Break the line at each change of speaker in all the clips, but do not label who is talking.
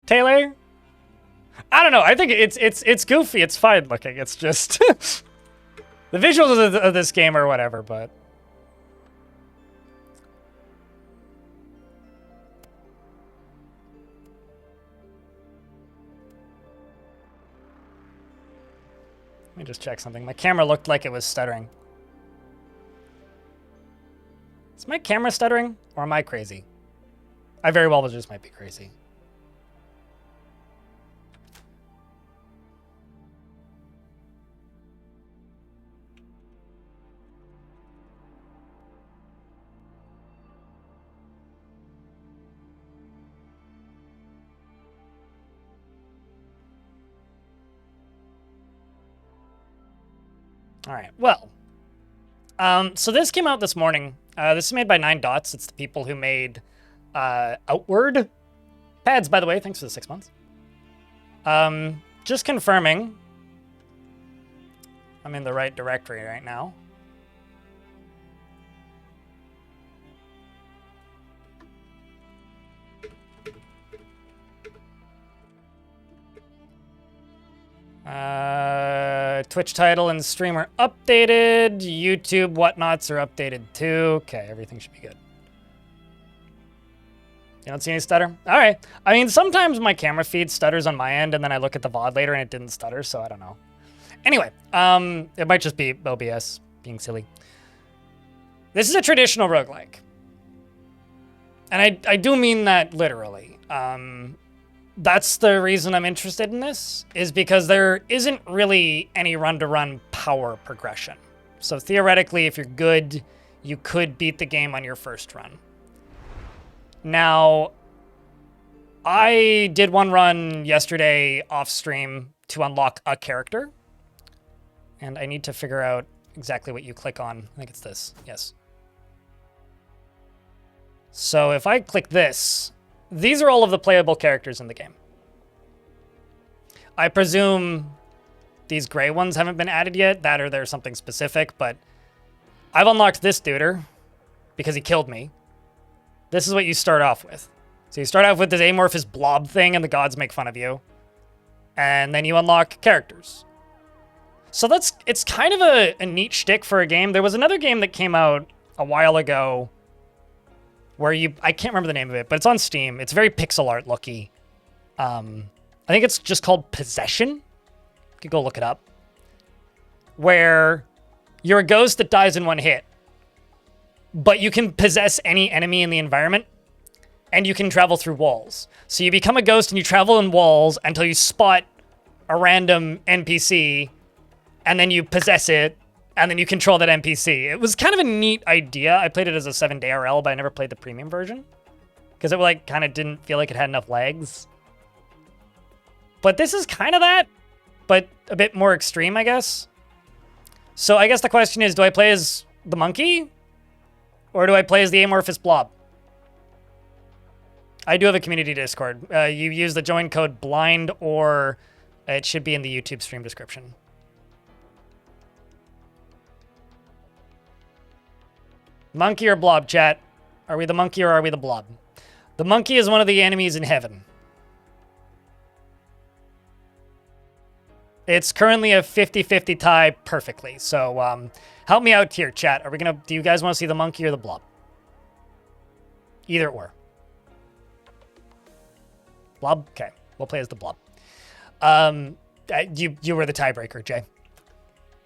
Taylor? I don't know. I think it's goofy. It's fine looking. It's just the visuals of this game or whatever, but let me just check something. My camera looked like it was stuttering. Is my camera stuttering or am I crazy? I very well just might be crazy. All right, well, so this came out this morning. This is made by 9 Dots. It's the people who made Outward. Pads, by the way, thanks for the 6 months. Just confirming. I'm in the right directory right now. Twitch title and streamer updated. YouTube whatnots are updated too. Okay, everything should be good. You don't see any stutter? All right. I mean, sometimes my camera feed stutters on my end, and then I look at the VOD later and it didn't stutter, so I don't know. Anyway, it might just be OBS being silly. This is a traditional roguelike. And I do mean that literally. That's the reason I'm interested in this, is because there isn't really any run-to-run power progression. So theoretically, if you're good, you could beat the game on your first run. Now, I did one run yesterday off stream to unlock a character. And I need to figure out exactly what you click on. I think it's this. Yes. So if I click this, these are all of the playable characters in the game. I presume these gray ones haven't been added yet, that or there's something specific, but I've unlocked this duder because he killed me. This is what you start off with. So you start off with this amorphous blob thing and the gods make fun of you. And then you unlock characters. So it's kind of a neat shtick for a game. There was another game that came out a while ago where I can't remember the name of it, but it's on Steam. It's very pixel art looky. I think it's just called Possession. You could go look it up. Where you're a ghost that dies in one hit, but you can possess any enemy in the environment, and you can travel through walls. So you become a ghost and you travel in walls until you spot a random NPC, and then you possess it, and then you control that NPC. It was kind of a neat idea. I played it as a 7-day RL, but I never played the premium version because it kind of didn't feel like it had enough legs. But this is kind of that, but a bit more extreme, I guess. So I guess the question is, do I play as the monkey or do I play as the amorphous blob? I do have a community Discord. You use the join code BLIND, or it should be in the YouTube stream description. Monkey or blob, chat? Are we the monkey or are we the blob? The monkey is one of the enemies in heaven. It's currently a 50-50 tie perfectly. So help me out here, chat. Do you guys want to see the monkey or the blob? Either or. Blob? Okay. We'll play as the blob. You were the tiebreaker, Jay.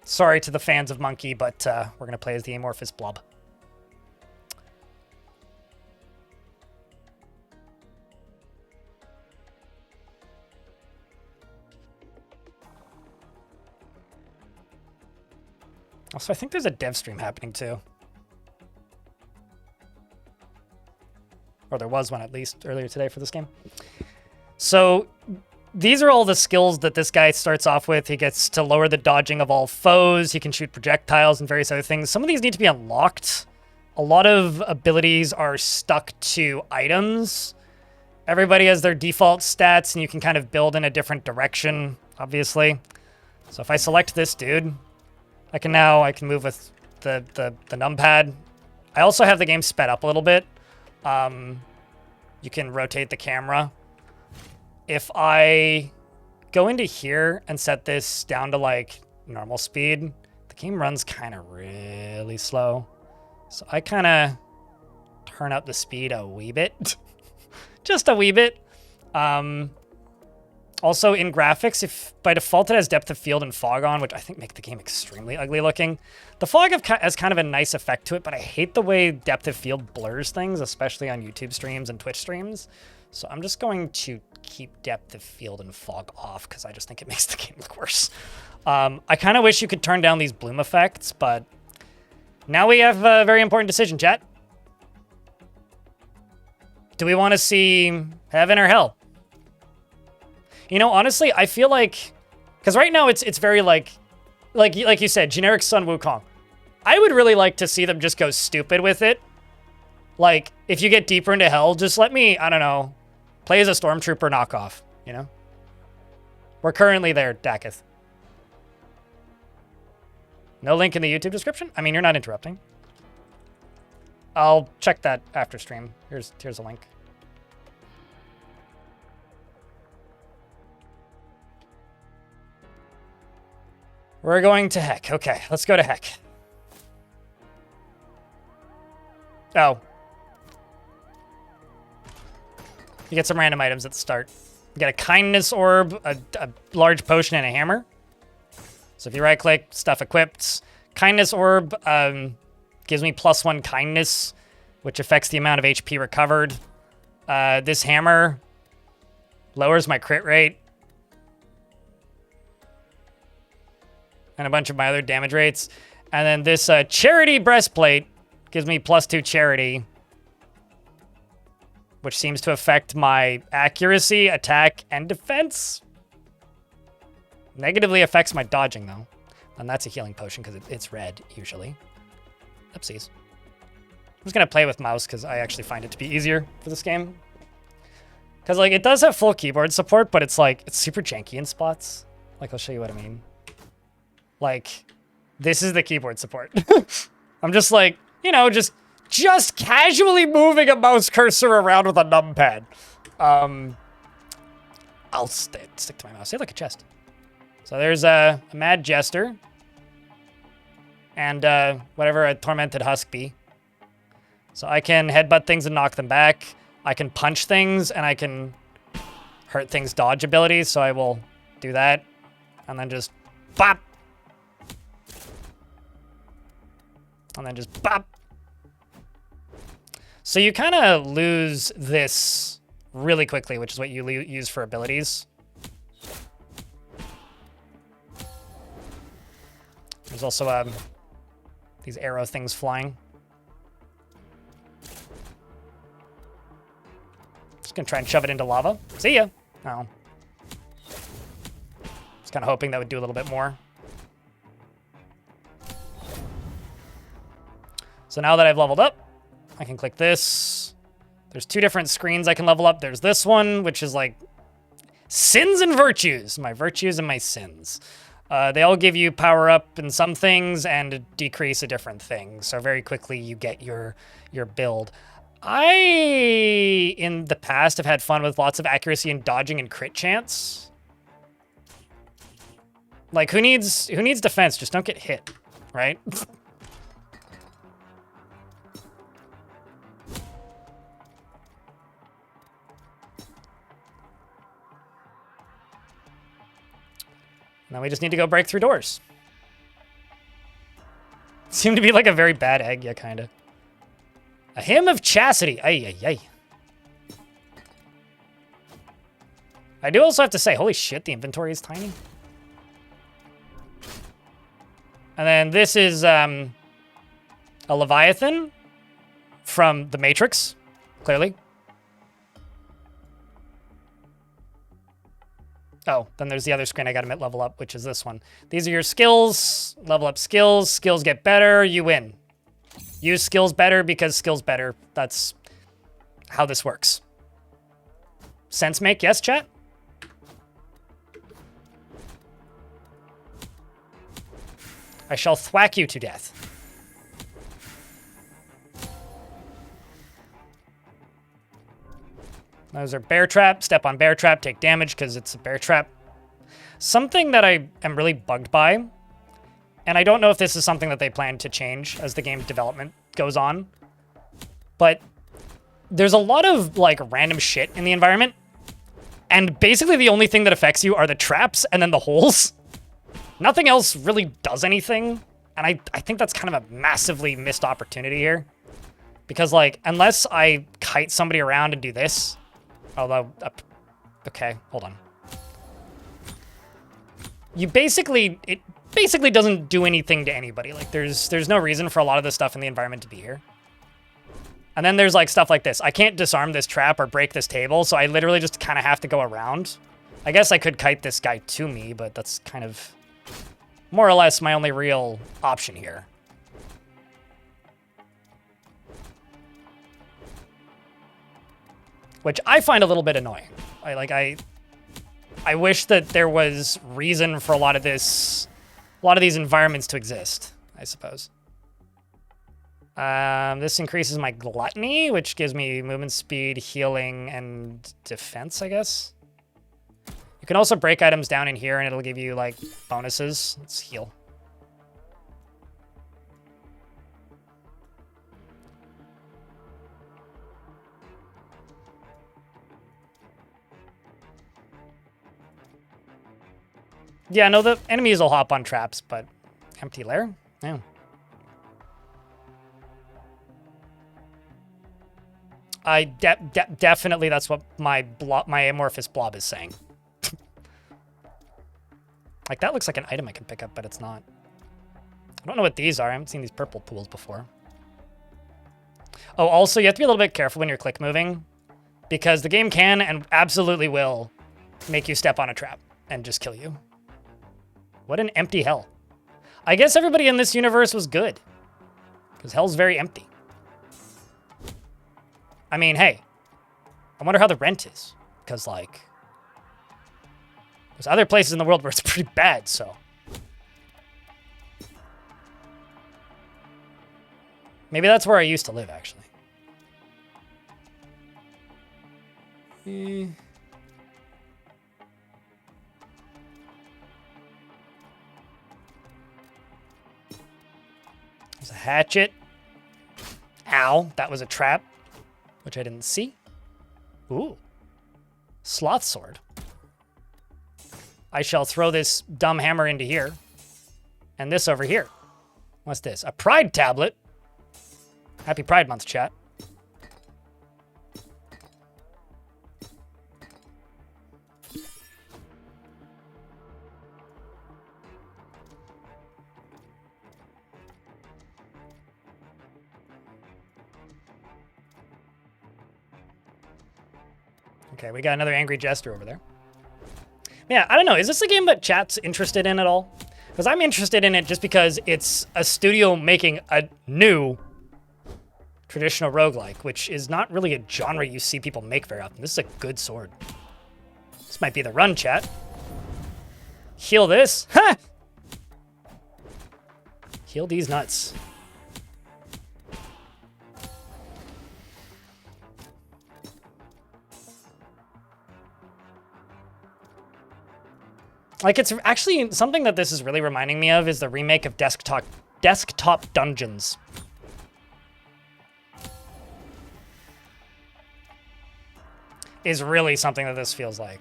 Sorry to the fans of monkey, but we're going to play as the amorphous blob. Also, I think there's a dev stream happening too. Or there was one at least earlier today for this game. So these are all the skills that this guy starts off with. He gets to lower the dodging of all foes. He can shoot projectiles and various other things. Some of these need to be unlocked. A lot of abilities are stuck to items. Everybody has their default stats and you can kind of build in a different direction, obviously. So if I select this dude, I can move with the numpad. I also have the game sped up a little bit. You can rotate the camera. if I go into here and set this down to like normal speed, the game runs kind of really slow. So I kind of turn up the speed a wee bit, just a wee bit. Also in graphics, if by default it has depth of field and fog on, which I think make the game extremely ugly looking. The fog has kind of a nice effect to it, but I hate the way depth of field blurs things, especially on YouTube streams and Twitch streams. So I'm just going to keep depth of field and fog off because I just think it makes the game look worse. I kind of wish you could turn down these bloom effects, but now we have a very important decision, chat. Do we want to see heaven or hell? You know, honestly, I feel like, because right now it's very like you said, generic Sun Wukong. I would really like to see them just go stupid with it. Like, if you get deeper into hell, just let me, I don't know, play as a Stormtrooper knockoff, you know? We're currently there, Dakith. No link in the YouTube description? I mean, you're not interrupting. I'll check that after stream. Here's a link. We're going to heck. Okay, let's go to heck. Oh. You get some random items at the start. You get a kindness orb, a large potion, and a hammer. So if you right-click, stuff equipped. Kindness orb gives me +1 kindness, which affects the amount of HP recovered. This hammer lowers my crit rate. And a bunch of my other damage rates. And then this charity breastplate gives me +2 charity, which seems to affect my accuracy, attack, and defense. Negatively affects my dodging, though. And that's a healing potion because it's red, usually. Oopsies. I'm just going to play with mouse because I actually find it to be easier for this game. Because, like, it does have full keyboard support, but it's, like, it's super janky in spots. Like, I'll show you what I mean. Like, this is the keyboard support. I'm just like, you know, just casually moving a mouse cursor around with a numpad. I'll stick to my mouse. Say like a chest. So there's a mad jester. And whatever a tormented husk be. So I can headbutt things and knock them back. I can punch things and I can hurt things dodge abilities. So I will do that. And then just bop. And then just bop. So you kind of lose this really quickly, which is what you use for abilities. There's also these arrow things flying. Just gonna try and shove it into lava. See ya. Oh. Just kind of hoping that would do a little bit more. So now that I've leveled up, I can click this. There's 2 different screens I can level up. There's this one, which is like sins and virtues. My virtues and my sins. They all give you power up in some things and decrease a different thing. So very quickly you get your build. I, in the past, have had fun with lots of accuracy and dodging and crit chance. Like, who needs defense? Just don't get hit, right? Now we just need to go break through doors. Seemed to be like a very bad egg, yeah, kind of. A hymn of chastity. Ay, ay, ay. I do also have to say, holy shit, the inventory is tiny. And then this is a Leviathan from The Matrix, clearly. Oh, then there's the other screen I got to level up, which is this one. These are your skills. Level up skills. Skills get better. You win. Use skills better because skills better. That's how this works. Sense make? Yes, chat? I shall thwack you to death. Those are bear trap. Step on bear trap, take damage because it's a bear trap. Something that I am really bugged by, and I don't know if this is something that they plan to change as the game development goes on, but there's a lot of like random shit in the environment, and basically the only thing that affects you are the traps and then the holes. Nothing else really does anything, and I think that's kind of a massively missed opportunity here. Because, like, unless I kite somebody around and do this, although, okay, hold on. It basically doesn't do anything to anybody. Like, there's no reason for a lot of this stuff in the environment to be here. And then there's, like, stuff like this. I can't disarm this trap or break this table, so I literally just kind of have to go around. I guess I could kite this guy to me, but that's kind of more or less my only real option here. Which I find a little bit annoying. I wish that there was reason for a lot of these environments to exist, I suppose. This increases my gluttony, which gives me movement speed, healing, and defense, I guess. You can also break items down in here and it'll give you like bonuses. Let's heal. Yeah, no, the enemies will hop on traps, but empty lair? Yeah. Definitely that's what my amorphous blob is saying. Like, that looks like an item I can pick up, but it's not. I don't know what these are. I haven't seen these purple pools before. Oh, also, you have to be a little bit careful when you're click moving, because the game can and absolutely will make you step on a trap and just kill you. What an empty hell. I guess everybody in this universe was good, because hell's very empty. I mean, hey, I wonder how the rent is, because, like, there's other places in the world where it's pretty bad, so. Maybe that's where I used to live, actually. There's a hatchet. Ow, that was a trap, which I didn't see. Ooh, sloth sword. I shall throw this dumb hammer into here. And this over here. What's this? A pride tablet. Happy Pride Month, chat. Okay, we got another angry jester over there. Yeah, I don't know. Is this a game that chat's interested in at all? Because I'm interested in it just because it's a studio making a new traditional roguelike, which is not really a genre you see people make very often. This is a good sword. This might be the run, chat. Heal this. Ha! Heal these nuts. Like, it's actually something that this is really reminding me of is the remake of Desktop Dungeons. Is really something that this feels like.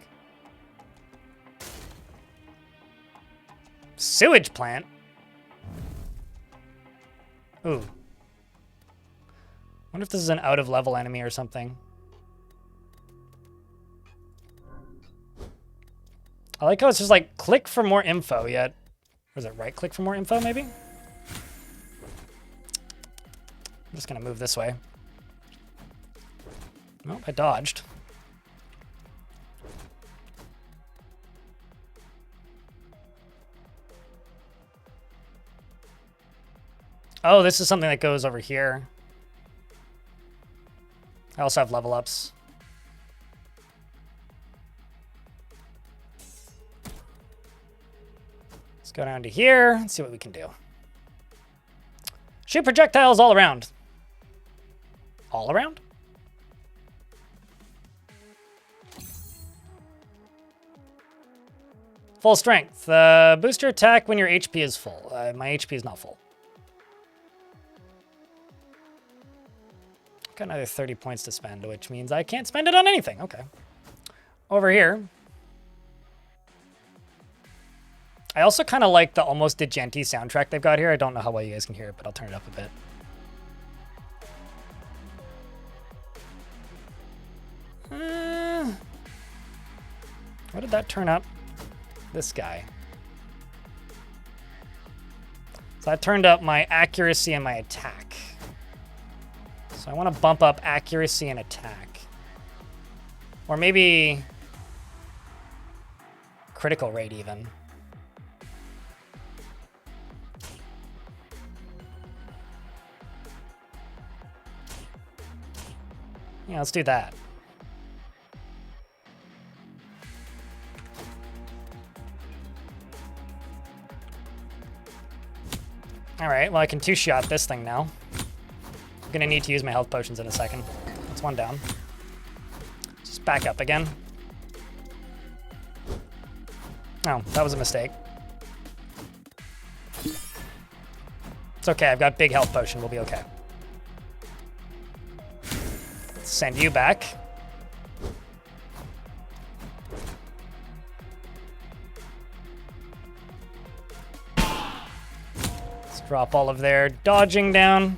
Sewage plant? Ooh. Wonder if this is an out-of-level enemy or something. I like how it's just like, click for more info, yet... Or is it right-click for more info, maybe? I'm just gonna move this way. Nope, I dodged. Oh, this is something that goes over here. I also have level ups. Let's go down to here and see what we can do. Shoot projectiles all around. All around? Full strength. Boost your attack when your HP is full. My HP is not full. Got another 30 points to spend, which means I can't spend it on anything. Okay. Over here. I also kind of like the almost Digenti soundtrack they've got here. I don't know how well you guys can hear it, but I'll turn it up a bit. What did that turn up? This guy. So I turned up my accuracy and my attack. So I want to bump up accuracy and attack. Or maybe critical rate even. Yeah, let's do that. All right, well, I can two-shot this thing now. I'm gonna need to use my health potions in a second. That's one down. Just back up again. Oh, that was a mistake. It's okay, I've got big health potion, we'll be okay. Send you back. Let's drop all of their dodging down.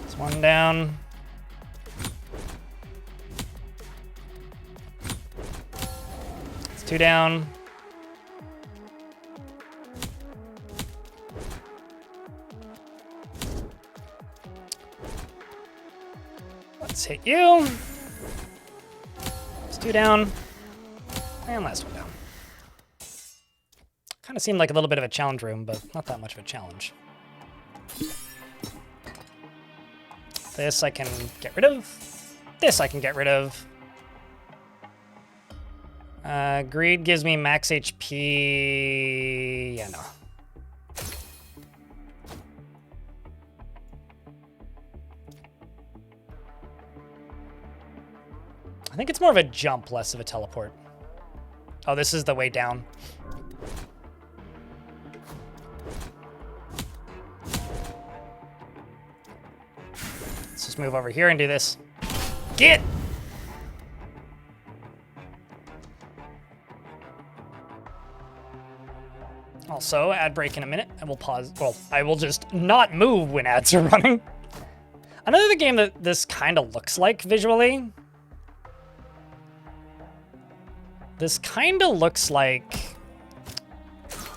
It's one down. It's two down. Let's hit you. It's two down. And last one down. Kind of seemed like a little bit of a challenge room, but not that much of a challenge. This I can get rid of. This I can get rid of. Greed gives me max HP. Yeah, no. I think it's more of a jump, less of a teleport. Oh, this is the way down. Let's just move over here and do this. Get! Also, ad break in a minute. I will pause. Well, I will just not move when ads are running. Another game that this kind of looks like visually. This kind of looks like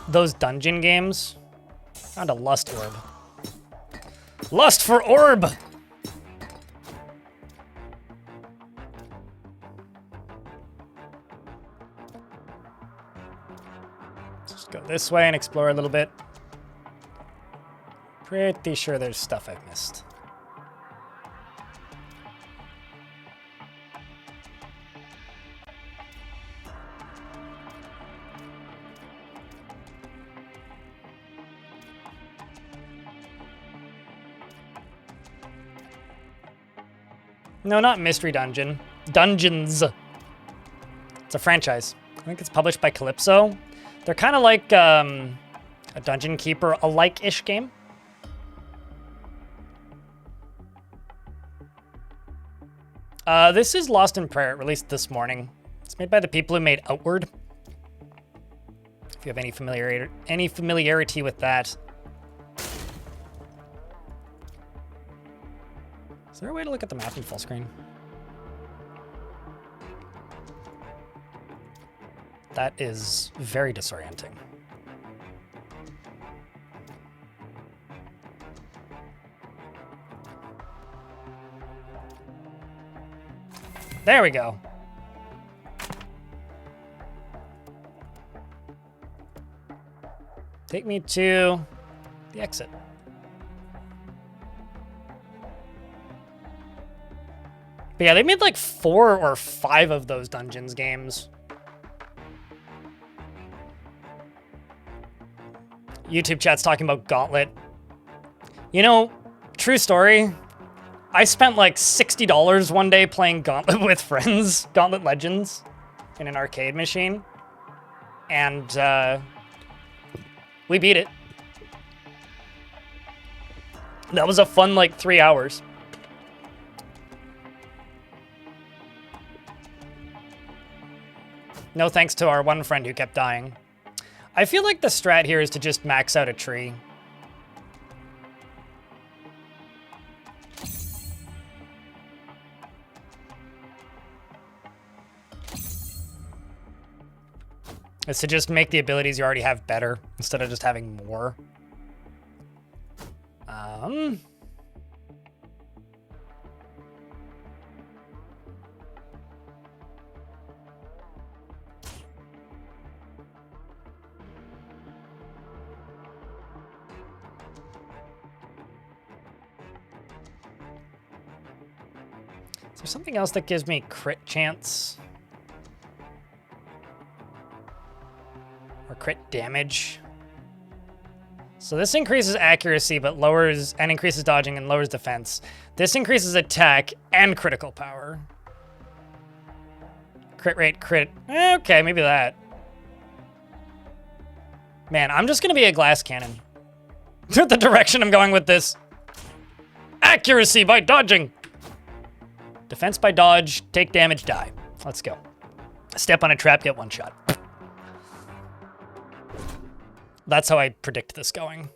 those dungeon games. Found a lust orb. Lust for orb! Just go this way and explore a little bit. Pretty sure there's stuff I've missed. No, not Mystery Dungeon. Dungeons. It's a franchise. I think it's published by Calypso. They're kind of like a Dungeon Keeper, a like-ish game. This is Lost in Prayer, released this morning. It's made by the people who made Outward. If you have any familiarity with that. Is there a way to look at the map in full screen? That is very disorienting. There we go. Take me to the exit. But yeah, they made like 4 or 5 of those Dungeons games. YouTube chat's talking about Gauntlet. You know, true story. I spent like $60 one day playing Gauntlet with friends, Gauntlet Legends, in an arcade machine. And we beat it. That was a fun like 3 hours. No thanks to our one friend who kept dying. I feel like the strat here is to just max out a tree. Is to just make the abilities you already have better instead of just having more. Is there something else that gives me crit chance? Or crit damage? So this increases accuracy, but lowers and increases dodging and lowers defense. This increases attack and critical power. Crit rate, crit. Okay, maybe that. Man, I'm just gonna be a glass cannon. The direction I'm going with this. Accuracy by dodging. Defense by dodge, take damage, die. Let's go. Step on a trap, get one shot. That's how I predict this going.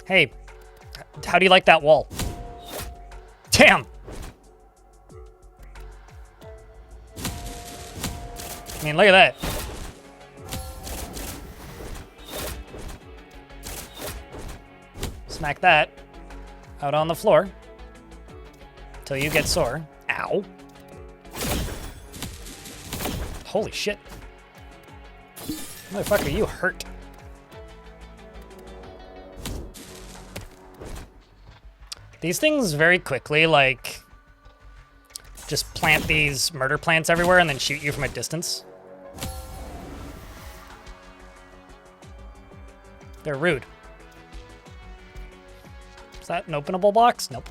Hey, how do you like that wall? Damn! I mean, look at that. Smack that out on the floor till you get sore. Ow. Holy shit. Motherfucker, you hurt. These things very quickly, like, just plant these murder plants everywhere and then shoot you from a distance. They're rude. Is that an openable box? Nope.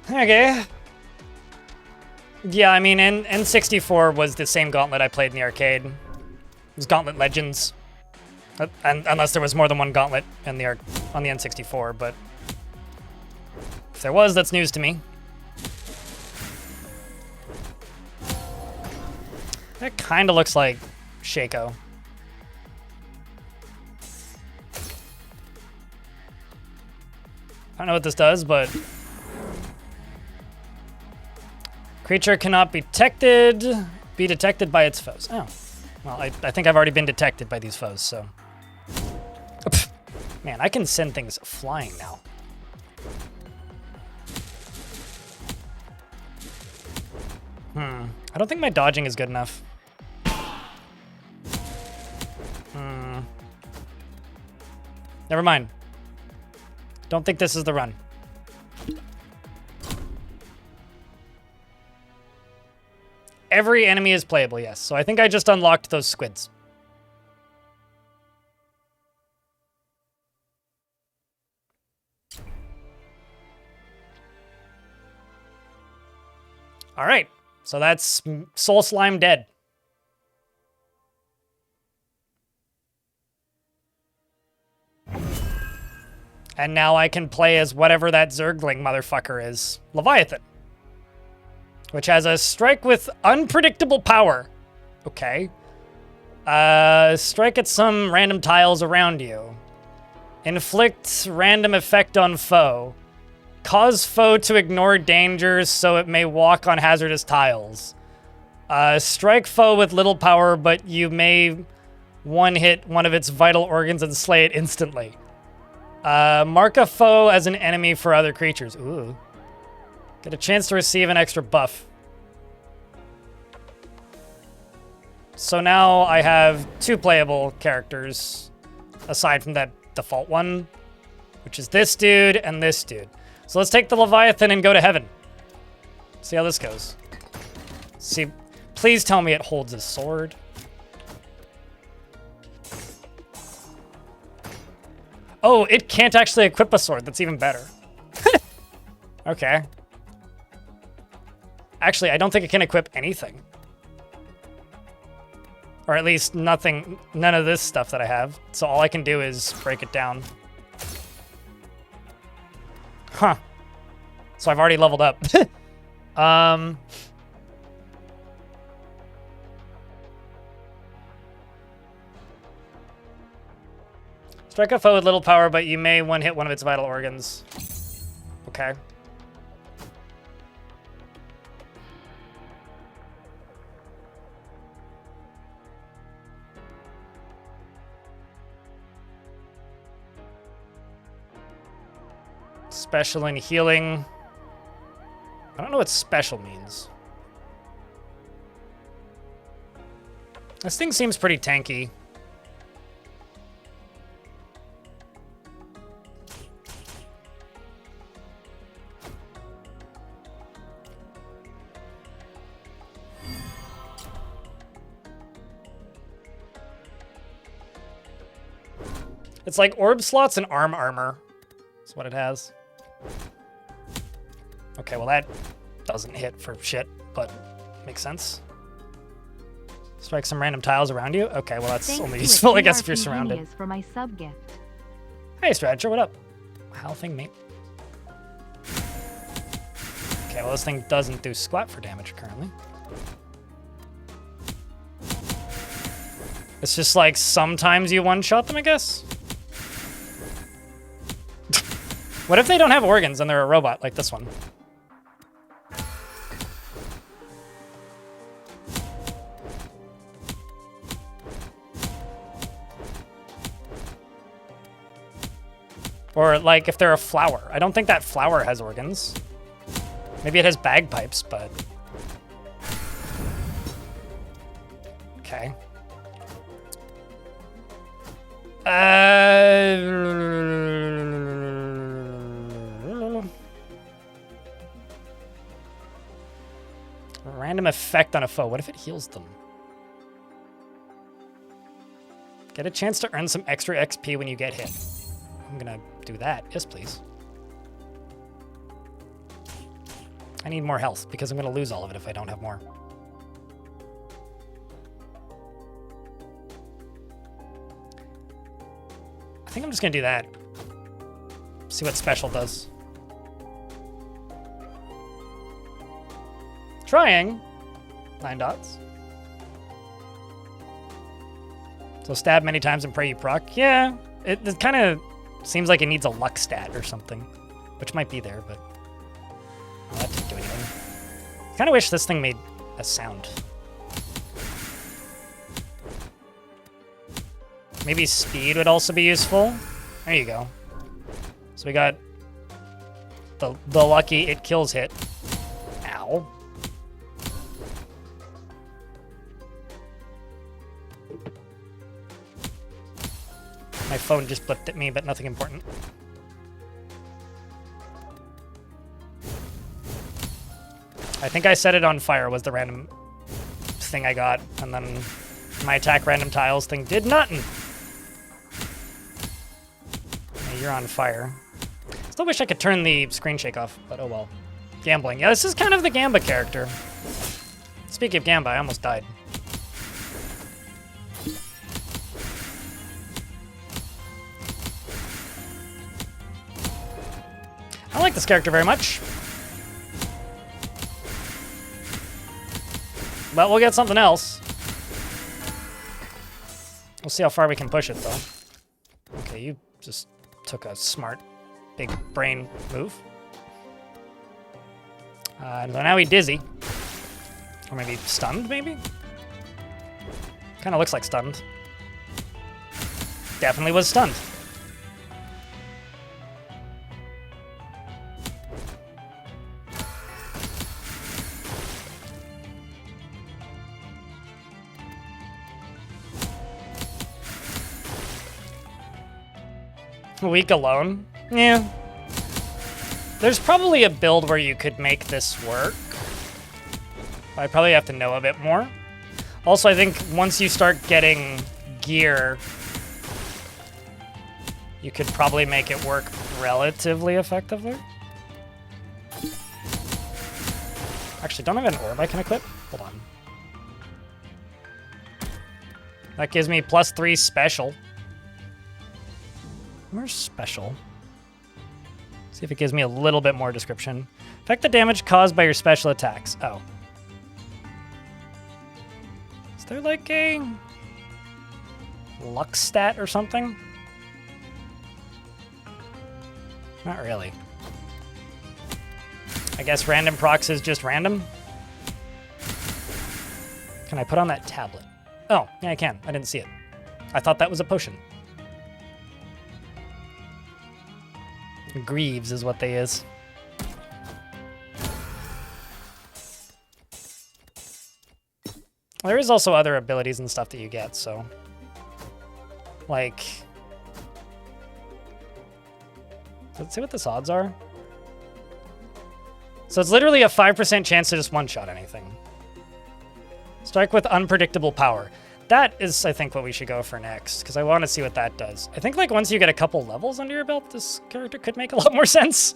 Okay. Yeah, I mean, N64 was the same Gauntlet I played in the arcade. It was Gauntlet Legends. And unless there was more than one Gauntlet in the on the N64, but if there was, that's news to me. That kind of looks like Shaco. I don't know what this does, but creature cannot be detected by its foes. Oh, well, I think I've already been detected by these foes, so. Man, I can send things flying now. I don't think my dodging is good enough. Never mind. Don't think this is the run. Every enemy is playable, yes. So I think I just unlocked those squids. All right. So that's Soul Slime dead. And now I can play as whatever that Zergling motherfucker is. Leviathan. Which has a strike with unpredictable power. Okay. Strike at some random tiles around you. Inflict random effect on foe. Cause foe to ignore dangers so it may walk on hazardous tiles. Strike foe with little power, but you may one-hit one of its vital organs and slay it instantly. Mark a foe as an enemy for other creatures. Ooh. Get a chance to receive an extra buff. So now I have 2 playable characters, aside from that default one, which is this dude and this dude. So let's take the Leviathan and go to heaven. See how this goes. See, please tell me it holds his sword. Oh, it can't actually equip a sword. That's even better. Okay. Actually, I don't think it can equip anything. Or at least nothing, none of this stuff that I have. So all I can do is break it down. Huh. So I've already leveled up. Strike a foe with little power, but you may one-hit one of its vital organs. Okay. Special and healing. I don't know what special means. This thing seems pretty tanky. It's like orb slots and arm armor. That's what it has. Okay, well that doesn't hit for shit, but makes sense. Strike some random tiles around you? Okay, well that's only useful, I guess, if you're surrounded.
For my sub gift.
Hey, Strateger, what up? How thing, mate? Okay, well this thing doesn't do squat for damage currently. It's just like sometimes you one-shot them, I guess? What if they don't have organs and they're a robot like this one? Or like if they're a flower. I don't think that flower has organs. Maybe it has bagpipes, but... Okay. Random effect on a foe. What if it heals them? Get a chance to earn some extra XP when you get hit. I'm gonna do that. Yes, please. I need more health because I'm gonna lose all of it if I don't have more. I think I'm just gonna do that. See what special does. Trying. 9 dots. So stab many times and pray you proc. Yeah, it kind of seems like it needs a luck stat or something, which might be there, but that didn't do anything. Kind of wish this thing made a sound. Maybe speed would also be useful. There you go. So we got the lucky it kills hit. Ow. My phone just blipped at me, but nothing important. I think I set it on fire was the random thing I got, and then my attack random tiles thing did nothing. Yeah, you're on fire. Still wish I could turn the screen shake off, but oh well. Gambling. Yeah, this is kind of the Gamba character. Speaking of Gamba, I almost died. I like this character very much. But we'll get something else. We'll see how far we can push it, though. Okay, you just took a smart, big brain move. So now he's dizzy. Or maybe stunned, maybe? Kind of looks like stunned. Definitely was stunned. Weak alone? Yeah. There's probably a build where you could make this work. I probably have to know a bit more. Also, I think once you start getting gear, you could probably make it work relatively effectively. Actually, don't I have an orb I can equip? Hold on. That gives me +3 special. Where's special? See if it gives me a little bit more description. Affect the damage caused by your special attacks. Oh. Is there like a luck stat or something? Not really. I guess random procs is just random. Can I put on that tablet? Oh, yeah, I can. I didn't see it. I thought that was a potion. Greaves is what they is. There is also other abilities and stuff that you get, so... Like... Let's see what the odds are. So it's literally a 5% chance to just one-shot anything. Strike with unpredictable power. That is, I think, what we should go for next, because I want to see what that does. I think, like, once you get a couple levels under your belt, this character could make a lot more sense.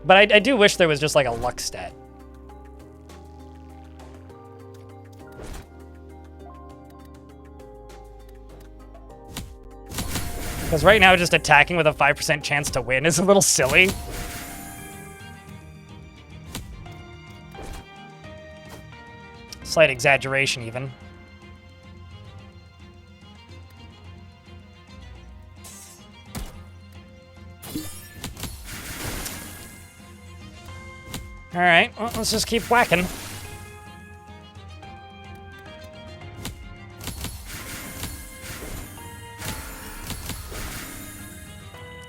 But I do wish there was just, like, a luck stat. Because right now, just attacking with a 5% chance to win is a little silly. Slight exaggeration, even. All right, well, let's just keep whacking.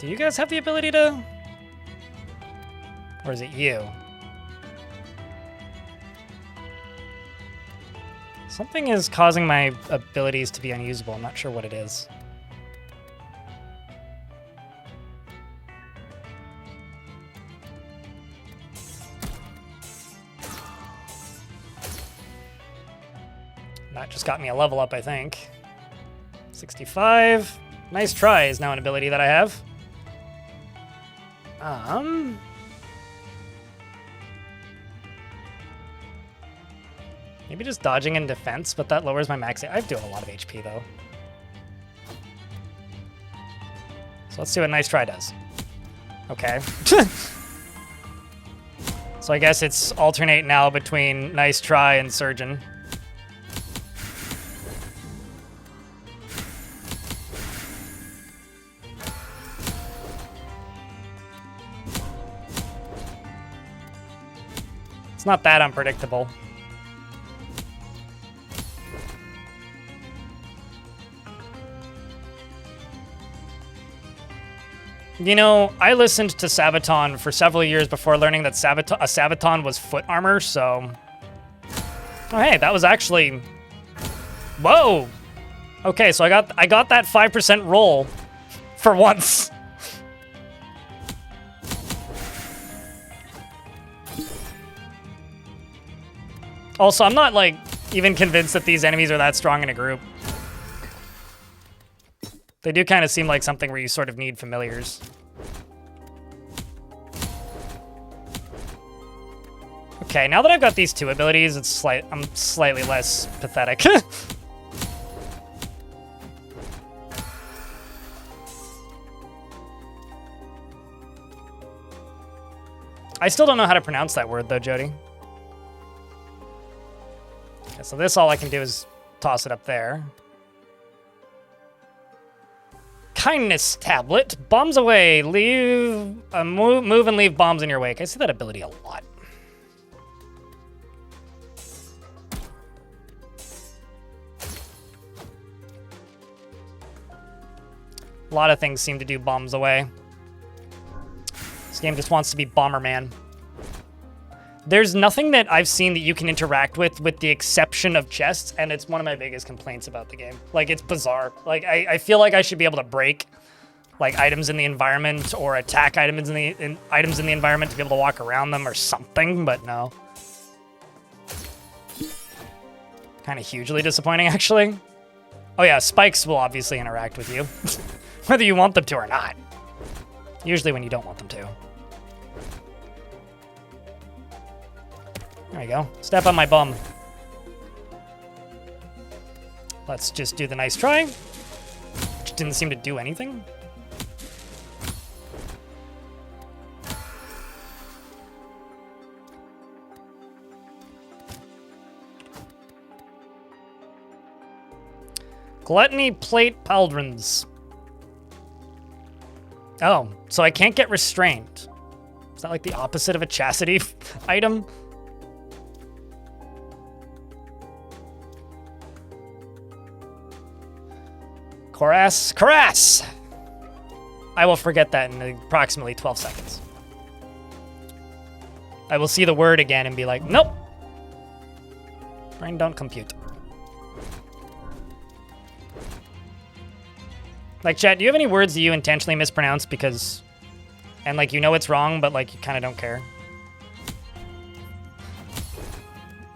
Do you guys have the ability to... Or is it you? Something is causing my abilities to be unusable. I'm not sure what it is. That just got me a level up, I think. 65. Nice try is now an ability that I have. Maybe just dodging in defense, but that lowers my max. I do have a lot of HP, though. So let's see what Nice Try does. Okay. So I guess it's alternate now between Nice Try and Surgeon. It's not that unpredictable. You know, I listened to Sabaton for several years before learning that a Sabaton was foot armor, so... Oh, hey, that was actually... Whoa! Okay, so I got that 5% roll for once. Also, I'm not, like, even convinced that these enemies are that strong in a group. They do kind of seem like something where you sort of need familiars. Okay, now that I've got these two abilities, I'm slightly less pathetic. I still don't know how to pronounce that word, though, Jody. Okay, so this, all I can do is toss it up there. Kindness tablet. Bombs away. Leave. Move and leave bombs in your wake. I see that ability a lot. A lot of things seem to do bombs away. This game just wants to be Bomberman. There's nothing that I've seen that you can interact with the exception of chests, and it's one of my biggest complaints about the game. Like, it's bizarre. Like, I feel like I should be able to break, like, items in the environment or attack items in the environment to be able to walk around them or something, but no. Kind of hugely disappointing, actually. Oh yeah, spikes will obviously interact with you, whether you want them to or not. Usually when you don't want them to. There you go. Step on my bum. Let's just do the nice try. Which didn't seem to do anything. Gluttony plate pauldrons. Oh, so I can't get restrained. Is that like the opposite of a chastity item? Cuirass! I will forget that in approximately 12 seconds. I will see the word again and be like, nope. Brain don't compute. Like, chat, do you have any words that you intentionally mispronounce because... And, like, you know it's wrong, but, like, you kind of don't care?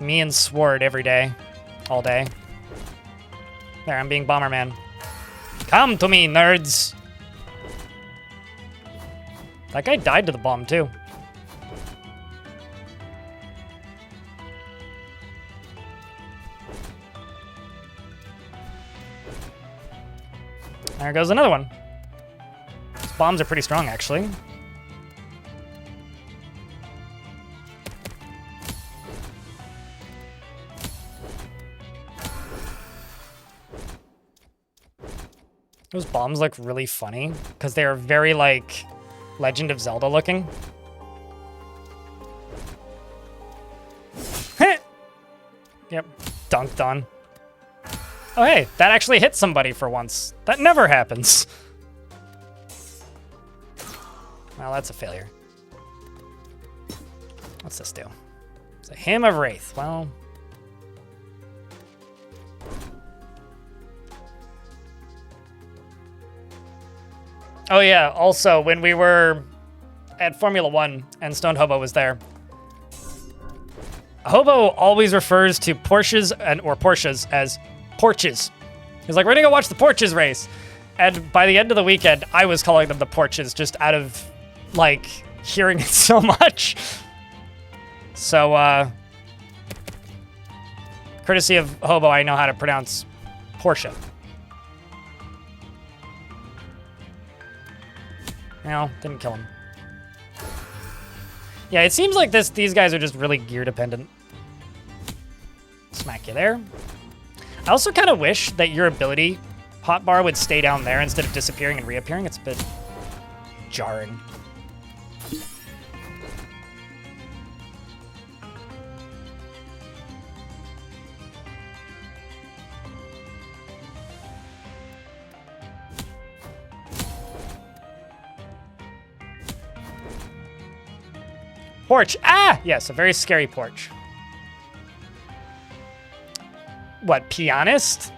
Me and Sword every day. All day. There, I'm being Bomberman. Come to me, nerds! That guy died to the bomb, too. There goes another one. These bombs are pretty strong, actually. Those bombs look really funny because they are very, like, Legend of Zelda looking. Yep, dunked on. Oh, hey, that actually hit somebody for once. That never happens. Well, that's a failure. What's this do? It's a Hymn of Wraith. Well... Oh yeah, also, when we were at Formula 1 and Stone Hobo was there, Hobo always refers to Porsches or Porsches as porches. He's like, we're gonna go watch the Porches race. And by the end of the weekend, I was calling them the Porches just out of, like, hearing it so much. So, courtesy of Hobo, I know how to pronounce Porsche. No, didn't kill him. Yeah, it seems like these guys are just really gear dependent. Smack you there. I also kind of wish that your ability hotbar would stay down there instead of disappearing and reappearing. It's a bit jarring. Porch. Ah! Yes, a very scary porch. What, pianist?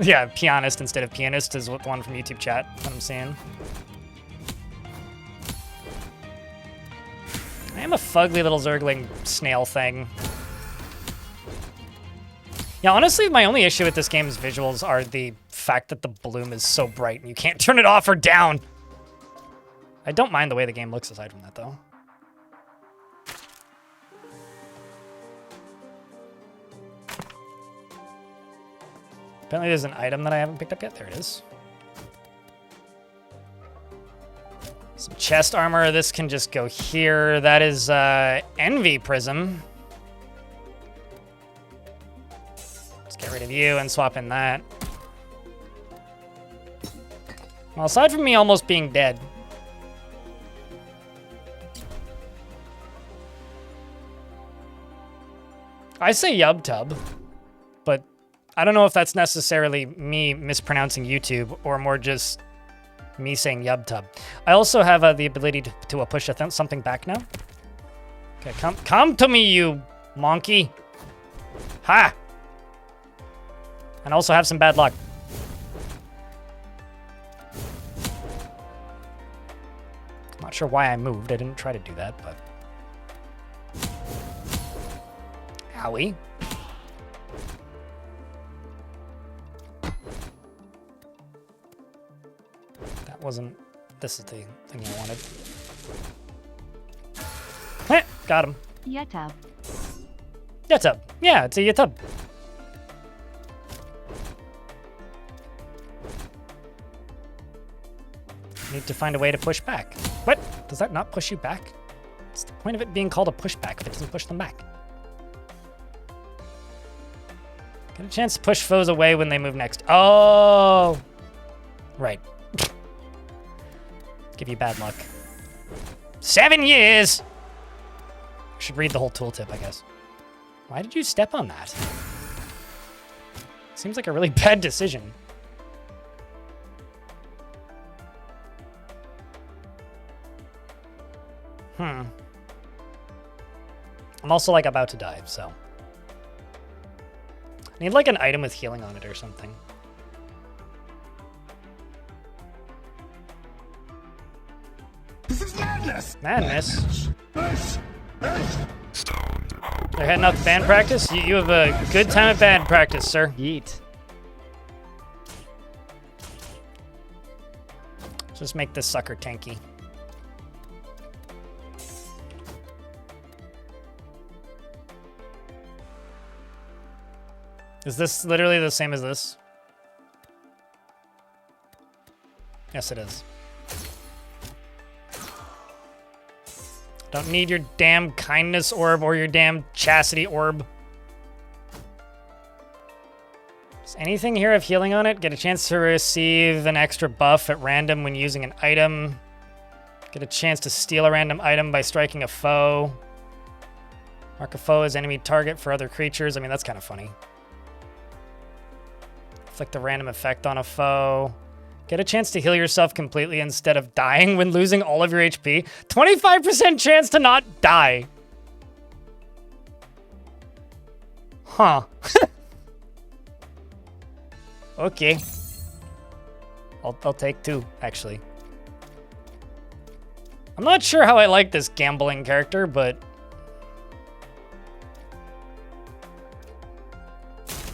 Yeah, pianist instead of pianist is what the one from YouTube chat that I'm seeing. I am a fugly little zergling snail thing. Yeah, honestly, my only issue with this game's visuals are the fact that the bloom is so bright and you can't turn it off or down. I don't mind the way the game looks aside from that, though. Apparently there's an item that I haven't picked up yet. There it is. Some chest armor. This can just go here. That is Envy Prism. Let's get rid of you and swap in that. Well, aside from me almost being dead. I say Yubtub, but I don't know if that's necessarily me mispronouncing YouTube or more just me saying Yubtub. I also have the ability to push something back now. Okay, come to me, you monkey. Ha! And also have some bad luck. Not sure why I moved. I didn't try to do that, but... Owie. wasn't... This is the thing I wanted. Heh, got him.
Yetub.
Yetub. Yeah, it's a Yetub. Need to find a way to push back. What? Does that not push you back? What's the point of it being called a pushback if it doesn't push them back? Get a chance to push foes away when they move next. Oh! Right. Give you bad luck. 7 years! I should read the whole tooltip, I guess. Why did you step on that? Seems like a really bad decision. I'm also like about to die, so. I need like an item with healing on it or something.
This is madness!
Madness? They're heading out to band practice? You have a good time at band practice, sir.
Yeet.
Just make this sucker tanky. Is this literally the same as this? Yes, it is. Don't need your damn kindness orb or your damn chastity orb. Is anything here of healing on it? Get a chance to receive an extra buff at random when using an item. Get a chance to steal a random item by striking a foe. Mark a foe as enemy target for other creatures. I mean, that's kind of funny. Inflict a random effect on a foe. Get a chance to heal yourself completely instead of dying when losing all of your HP. 25% chance to not die. Huh. Okay. I'll take 2, actually. I'm not sure how I like this gambling character, but...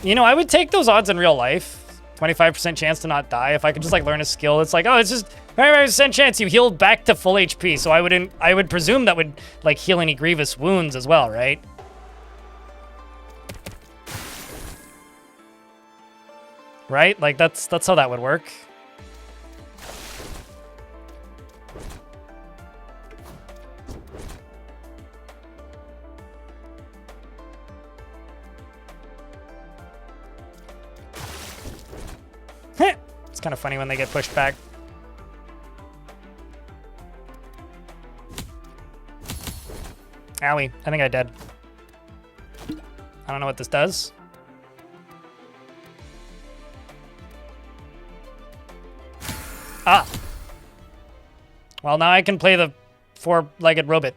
You know, I would take those odds in real life. 25% chance to not die. If I could just like learn a skill, it's like, oh, it's just 25% chance you heal back to full HP. So I would presume that would like heal any grievous wounds as well, right? Right? Like that's how that would work. It's kind of funny when they get pushed back. Owie, I think I dead. I don't know what this does. Ah! Well, now I can play the 4-legged robot.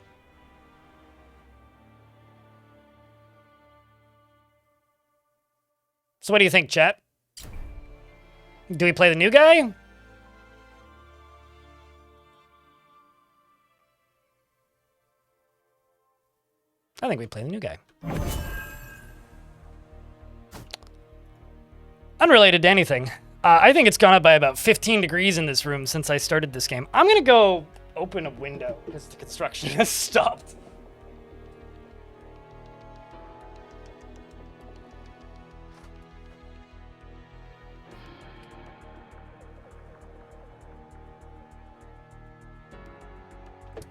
So what do you think, chat? Do we play the new guy? I think we play the new guy. Unrelated to anything. I think it's gone up by about 15 degrees in this room since I started this game. I'm gonna go open a window because the construction has stopped.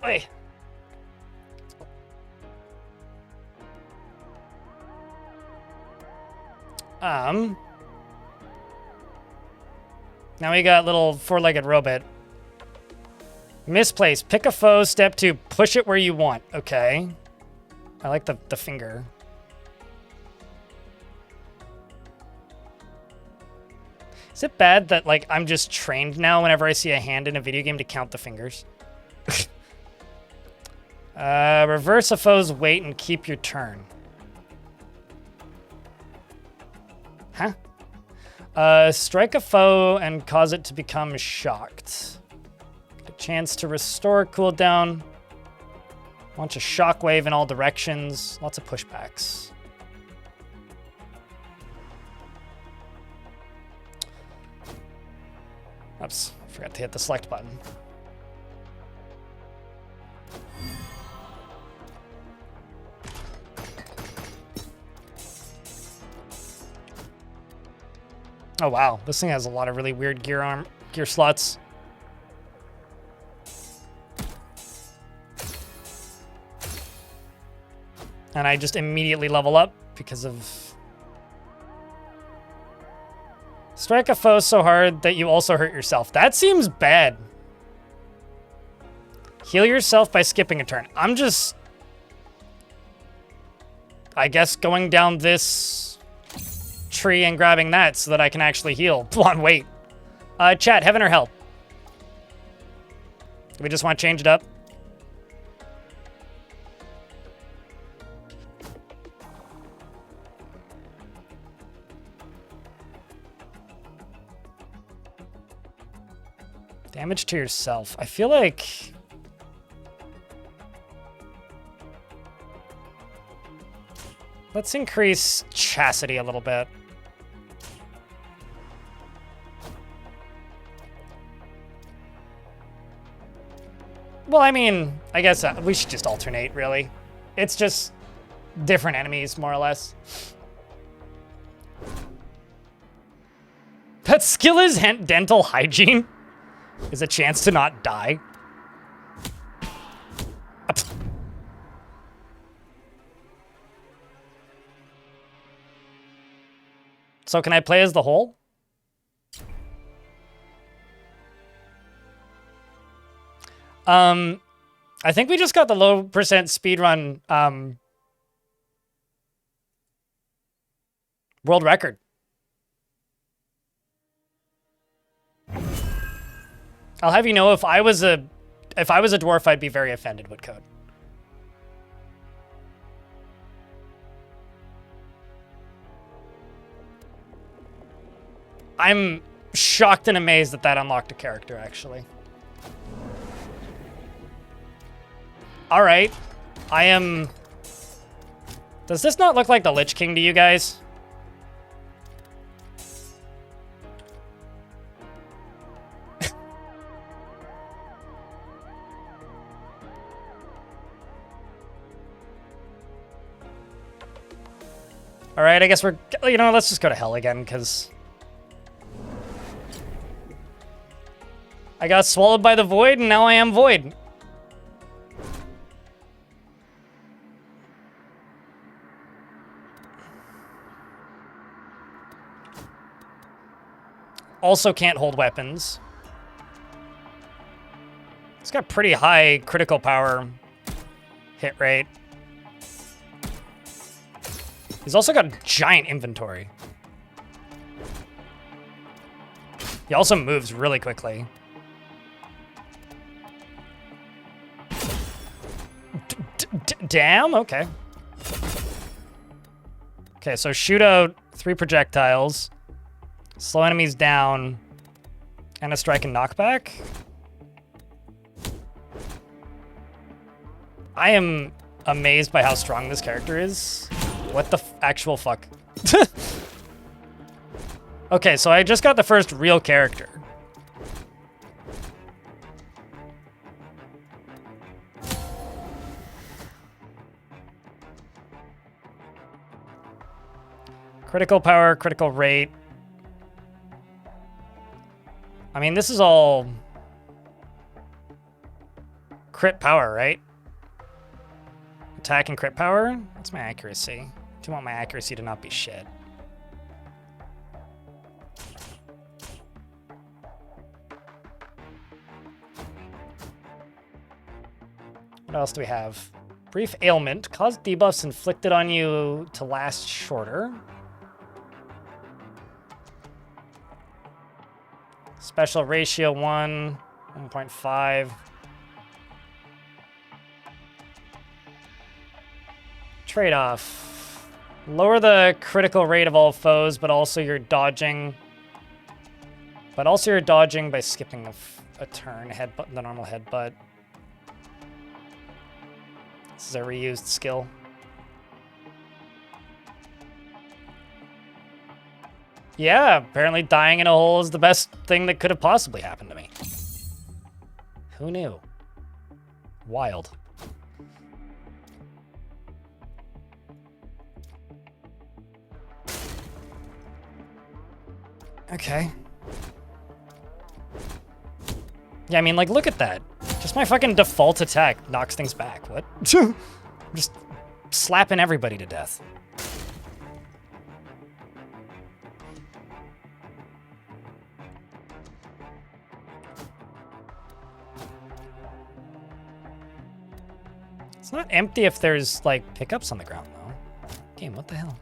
Hey. Now we got little 4-legged robot. Misplaced. Pick a foe. Step 2. Push it where you want. Okay. I like the finger. Is it bad that like I'm just trained now whenever I see a hand in a video game to count the fingers? Reverse a foe's weight and keep your turn. Huh? Strike a foe and cause it to become shocked. Get a chance to restore cooldown. Launch a shockwave in all directions. Lots of pushbacks. Oops. Forgot to hit the select button. Oh wow, this thing has a lot of really weird gear slots. And I just immediately level up because of... Strike a foe so hard that you also hurt yourself. That seems bad. Heal yourself by skipping a turn. I'm just... I guess going down this tree and grabbing that so that I can actually heal. Come on, wait. Chat, heaven or hell? Do we just want to change it up? Damage to yourself. I feel like... Let's increase chastity a little bit. Well, I mean, I guess we should just alternate, really. It's just different enemies, more or less. That skill is dental hygiene. Is a chance to not die. So can I play as the whole? I think we just got the low percent speedrun world record. I'll have you know if I was a dwarf, I'd be very offended with code. I'm shocked and amazed that unlocked a character, actually. All right. I am... Does this not look like the Lich King to you guys? All right, I guess we're... You know, let's just go to hell again, because... I got swallowed by the void, and now I am void. Also can't hold weapons. It's got pretty high critical power hit rate. He's also got a giant inventory. He also moves really quickly. Damn, okay. Okay, so shoot out 3 projectiles, slow enemies down, and a strike and knockback. I am amazed by how strong this character is. What the actual fuck? Okay, so I just got the first real character. Critical power, critical rate. I mean, this is all crit power, right? Attack and crit power? What's my accuracy? Do you want my accuracy to not be shit? What else do we have? Brief ailment. Cause debuffs inflicted on you to last shorter. Special ratio 1, 1.5. Trade-off. Lower the critical rate of all foes, but also your dodging. But also you're dodging by skipping a turn, headbutt, the normal headbutt. This is a reused skill. Yeah, apparently dying in a hole is the best thing that could have possibly happened to me. Who knew? Wild. Okay. Yeah, I mean, like, look at that. Just my fucking default attack knocks things back. What? Just slapping everybody to death. It's not empty if there's, like, pickups on the ground, though. Game, what the hell?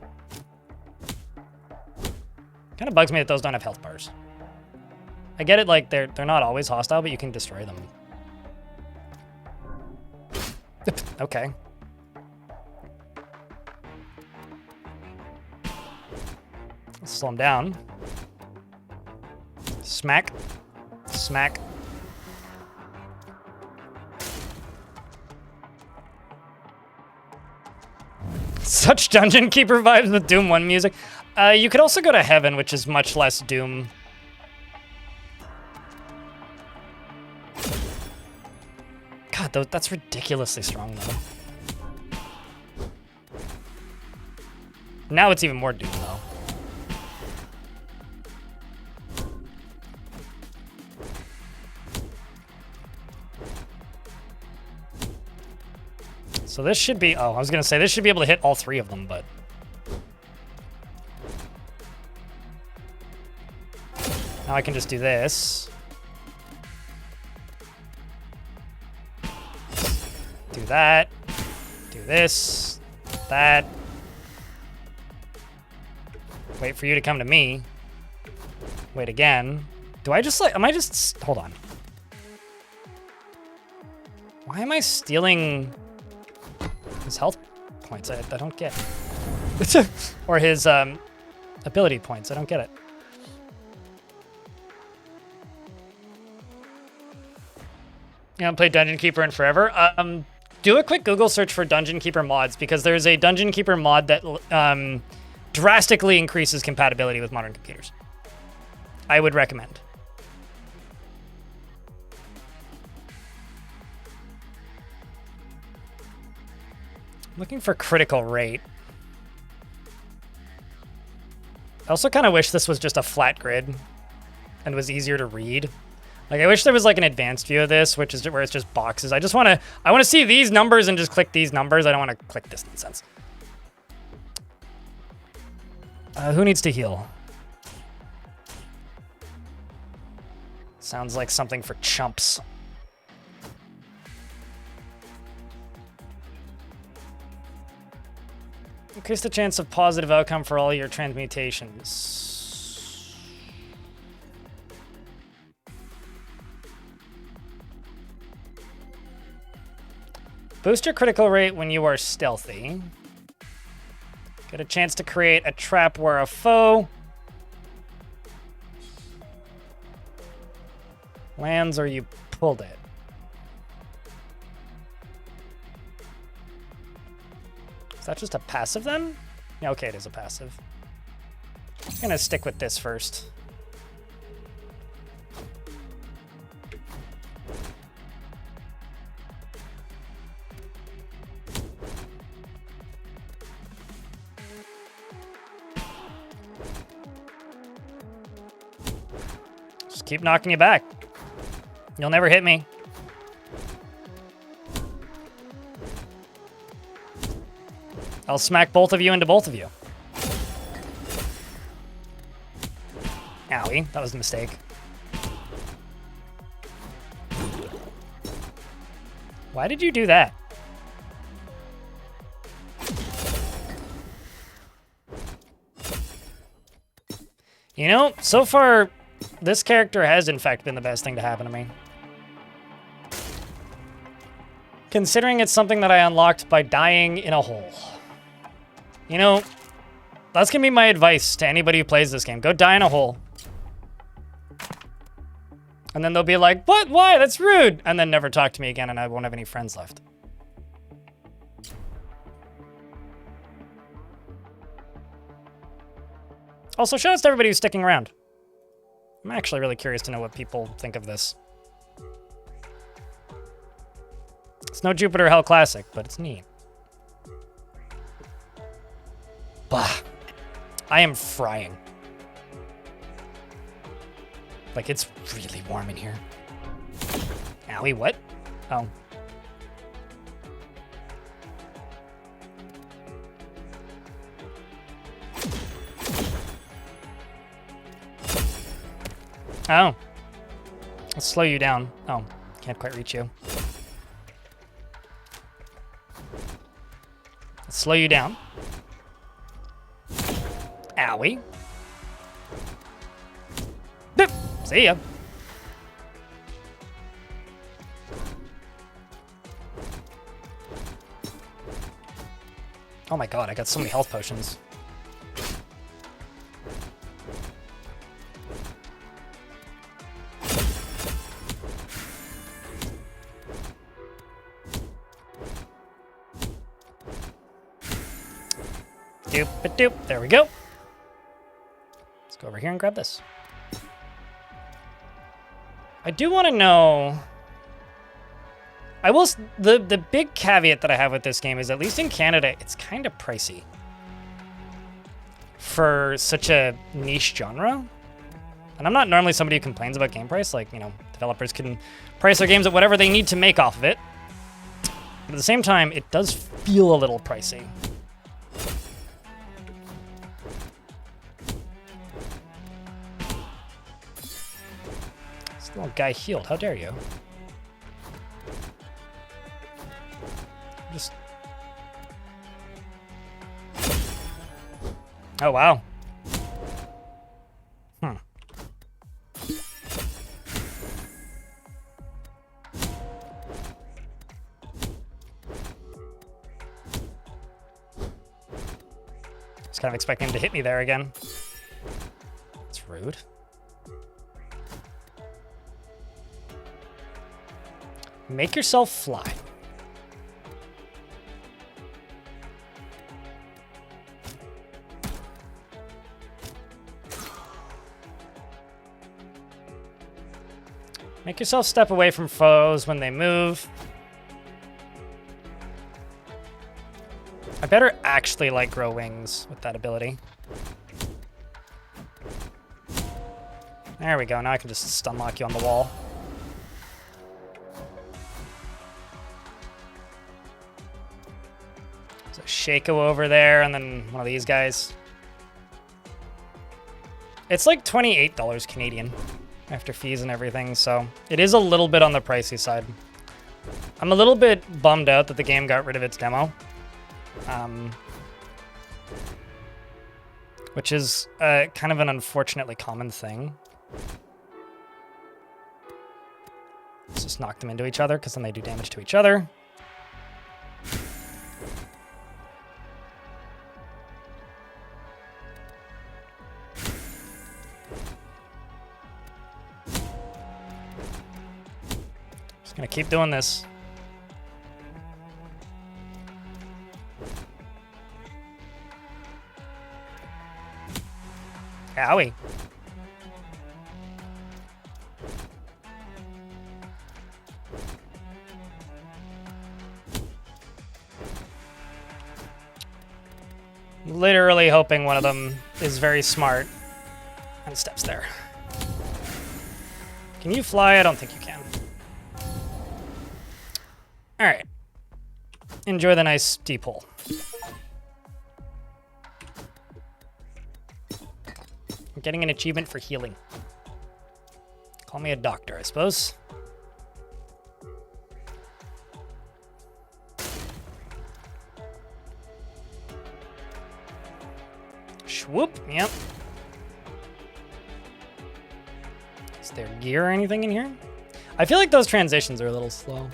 Kind of bugs me that those don't have health bars. I get it, like, they're not always hostile, but you can destroy them. Okay. Let's slow him down. Smack. Smack. Such Dungeon Keeper vibes with Doom 1 music. You could also go to Heaven, which is much less Doom. God, that's ridiculously strong, though. Now it's even more Doom, though. So this should be... Oh, I was going to say, this should be able to hit all three of them, but... Now I can just do this. Do that. Do this. That. Wait for you to come to me. Wait again. Do I just like... Am I just... Hold on. Why am I stealing his health points? I don't get it. Or his ability points. I don't get it. You haven't played Dungeon Keeper in forever. Do a quick Google search for Dungeon Keeper mods, because there's a Dungeon Keeper mod that drastically increases compatibility with modern computers. I would recommend. Looking for critical rate. I also kind of wish this was just a flat grid and was easier to read. Like, I wish there was like an advanced view of this, which is where it's just boxes. I want to see these numbers and just click these numbers. I don't want to click this nonsense. Who needs to heal? Sounds like something for chumps. Increase the chance of positive outcome for all your transmutations. Boost your critical rate when you are stealthy. Get a chance to create a trap where a foe lands or you pulled it. Is that just a passive then? Yeah, okay, it is a passive. I'm gonna stick with this first. Just keep knocking you back. You'll never hit me. I'll smack both of you into both of you. Owie, that was a mistake. Why did you do that? You know, so far, this character has in fact been the best thing to happen to me. Considering it's something that I unlocked by dying in a hole. You know, that's gonna be my advice to anybody who plays this game. Go die in a hole. And then they'll be like, what? Why? That's rude. And then never talk to me again and I won't have any friends left. Also, shout out to everybody who's sticking around. I'm actually really curious to know what people think of this. It's no Jupiter Hell Classic, but it's neat. Bah. I am frying. Like, it's really warm in here. Owie, what? Oh. Oh. Let's slow you down. Oh, can't quite reach you. Let's slow you down. Owie. Boop. See ya. Oh my god, I got so many health potions. Doop-a-doop. There we go. Let's go over here and grab this. I do want to know... The big caveat that I have with this game is, at least in Canada, it's kind of pricey for such a niche genre. And I'm not normally somebody who complains about game price. Like, you know, developers can price their games at whatever they need to make off of it. But at the same time, it does feel a little pricey. This little guy healed. How dare you? Just... Oh, wow. Just kind of expecting him to hit me there again. That's rude. Make yourself fly. Make yourself step away from foes when they move. I better actually, like, grow wings with that ability. There we go. Now I can just stun lock you on the wall. So Shaco over there, and then one of these guys. It's like $28 Canadian after fees and everything, so it is a little bit on the pricey side. I'm a little bit bummed out that the game got rid of its demo. Which is kind of an unfortunately common thing. Let's just knock them into each other, because then they do damage to each other. Just gonna keep doing this. Owie. Literally hoping one of them is very smart and steps there. Can you fly? I don't think you can. All right. Enjoy the nice deep hole. I'm getting an achievement for healing. Call me a doctor, I suppose. Swoop, yep. Is there gear or anything in here? I feel like those transitions are a little slow.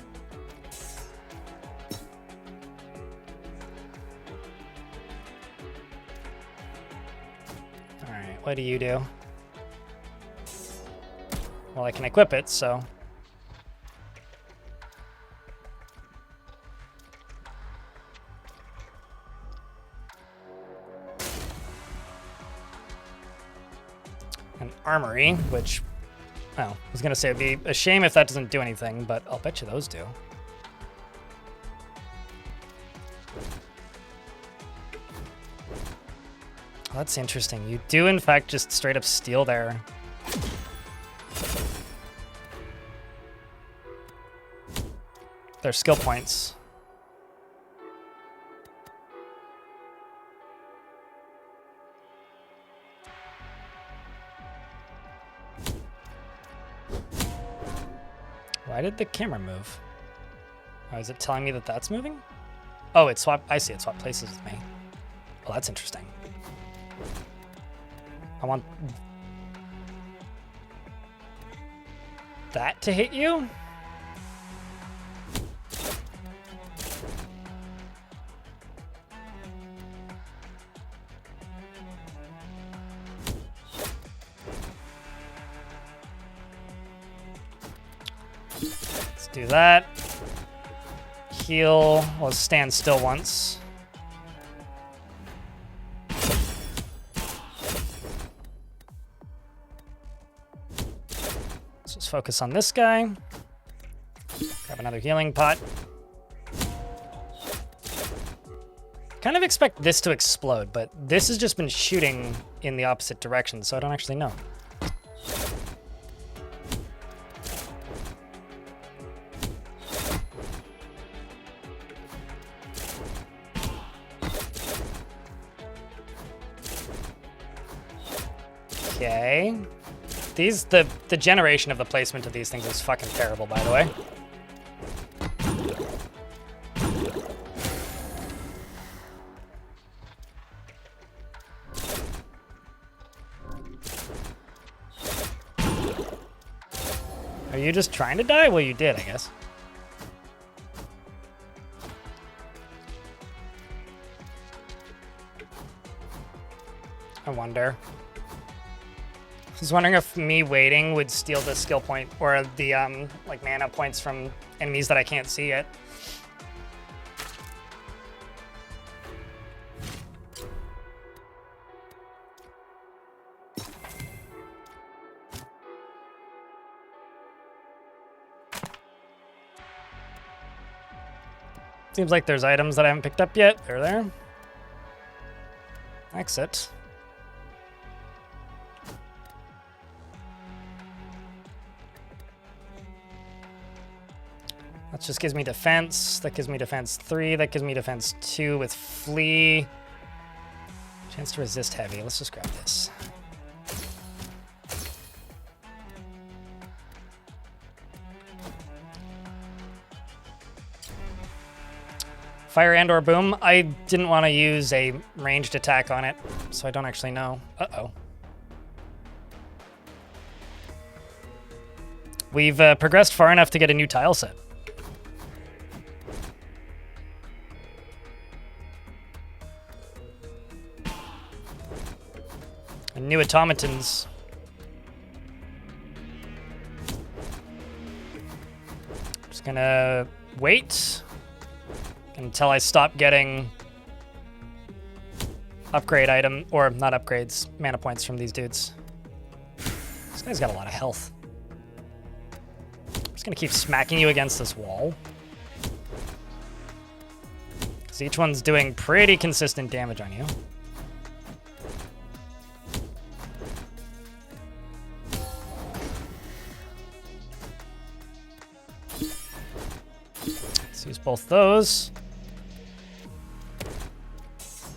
Alright, what do you do? Well, I can equip it, so... An armory, which, well, I was gonna say it'd be a shame if that doesn't do anything, but I'll bet you those do. That's interesting. You do, in fact, just straight up steal there. Their skill points. Why did the camera move? Oh, is it telling me that that's moving? Oh, it swapped. I see it swapped places with me. Well, that's interesting. I want that to hit you? Let's do that. Heal. We'll stand still once. Let's just focus on this guy. Grab another healing pot. Kind of expect this to explode, but this has just been shooting in the opposite direction, so I don't actually know. Okay. The generation of the placement of these things is fucking terrible, by the way. Are you just trying to die? Well, you did, I guess. I wonder. I was wondering if me waiting would steal the skill point or the like mana points from enemies that I can't see yet. Seems like there's items that I haven't picked up yet. They're there. Exit. That just gives me defense. That gives me defense 3. That gives me defense 2 with flee. Chance to resist heavy. Let's just grab this. Fire and or boom. I didn't want to use a ranged attack on it, so I don't actually know. Uh-oh. We've progressed far enough to get a new tile set. And new automatons. Just gonna wait until I stop getting upgrade item, or not upgrades, mana points from these dudes. This guy's got a lot of health. I'm just gonna keep smacking you against this wall. Because each one's doing pretty consistent damage on you. Let's use both those.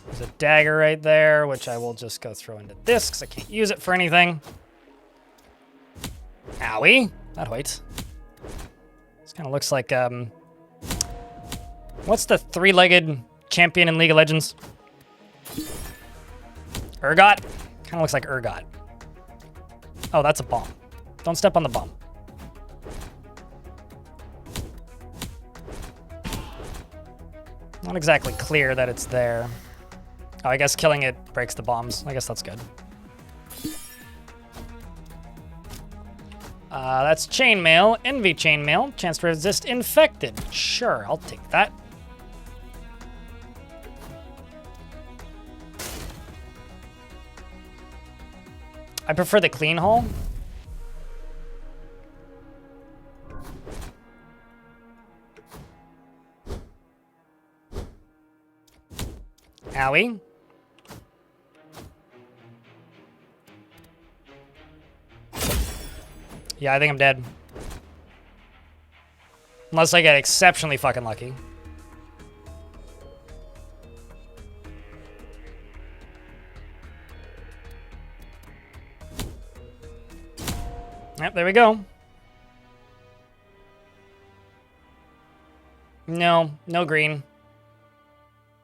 There's a dagger right there, which I will just go throw into this because I can't use it for anything. Owie. That hurt. This kind of looks like, what's the three-legged champion in League of Legends? Urgot? Kind of looks like Urgot. Oh, that's a bomb. Don't step on the bomb. Not exactly clear that it's there. Oh, I guess killing it breaks the bombs. I guess that's good. That's chainmail. Envy chainmail. Chance to resist infected. Sure, I'll take that. I prefer the clean haul. Owie. Yeah, I think I'm dead. Unless I get exceptionally fucking lucky. Yep, there we go. No, no green.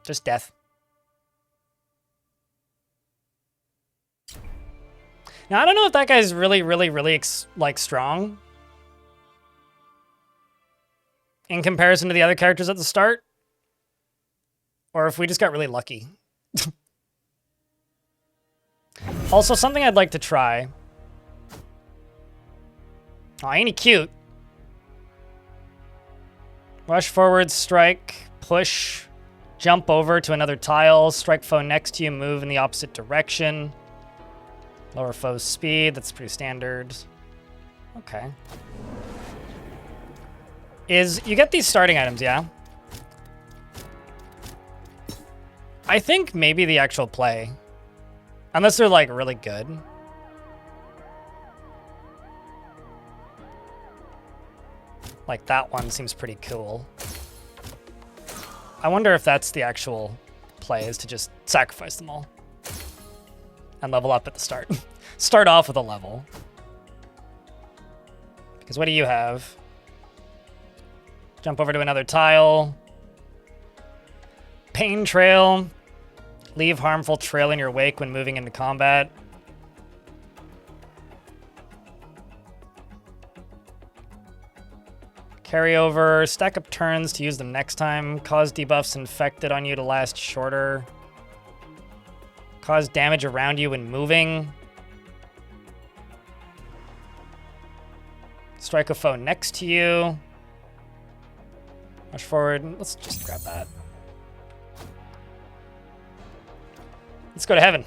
Just death. Now, I don't know if that guy's really, like, strong. In comparison to the other characters at the start. Or if we just got really lucky. Also, something I'd like to try. Oh, ain't he cute? Rush forward, strike, push, jump over to another tile, strike foe next to you, move in the opposite direction. Lower foe's speed, that's pretty standard. Okay. You get these starting items, yeah? I think maybe the actual play. Unless they're, like, really good. Like, that one seems pretty cool. I wonder if that's the actual play, is to just sacrifice them all. And level up at the start. Start off with a level. Because what do you have? Jump over to another tile. Pain trail. Leave harmful trail in your wake when moving into combat. Carry over, stack up turns to use them next time. Cause debuffs infected on you to last shorter. Cause damage around you when moving. Strike a foe next to you. Rush forward. Let's just grab that. Let's go to heaven.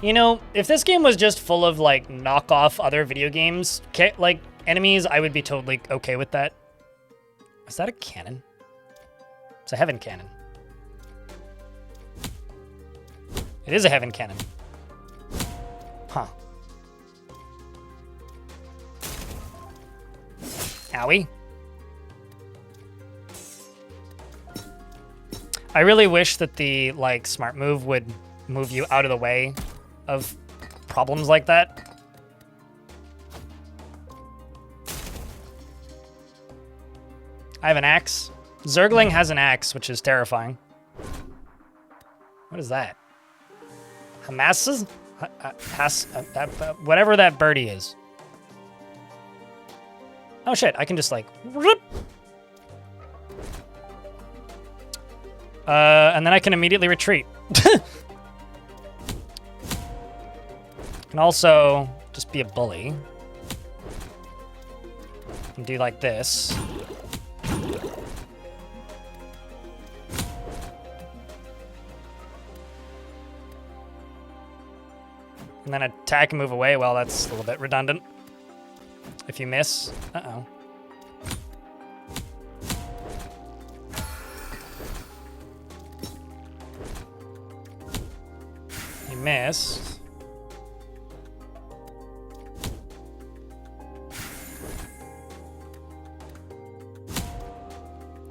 You know, if this game was just full of, like, knockoff other video games, like, enemies, I would be totally okay with that. Is that a cannon? It's a heaven cannon. It is a heaven cannon. Huh. Owie. I really wish that the, like, smart move would move you out of the way of problems like that. I have an axe. Zergling has an axe, which is terrifying. What is that? Hamas's? Whatever that birdie is. Oh shit, I can just like... whoop. And then I can immediately retreat. Can also just be a bully. And do like this. And then attack and move away. Well, that's a little bit redundant. If you miss. Uh-oh. You miss.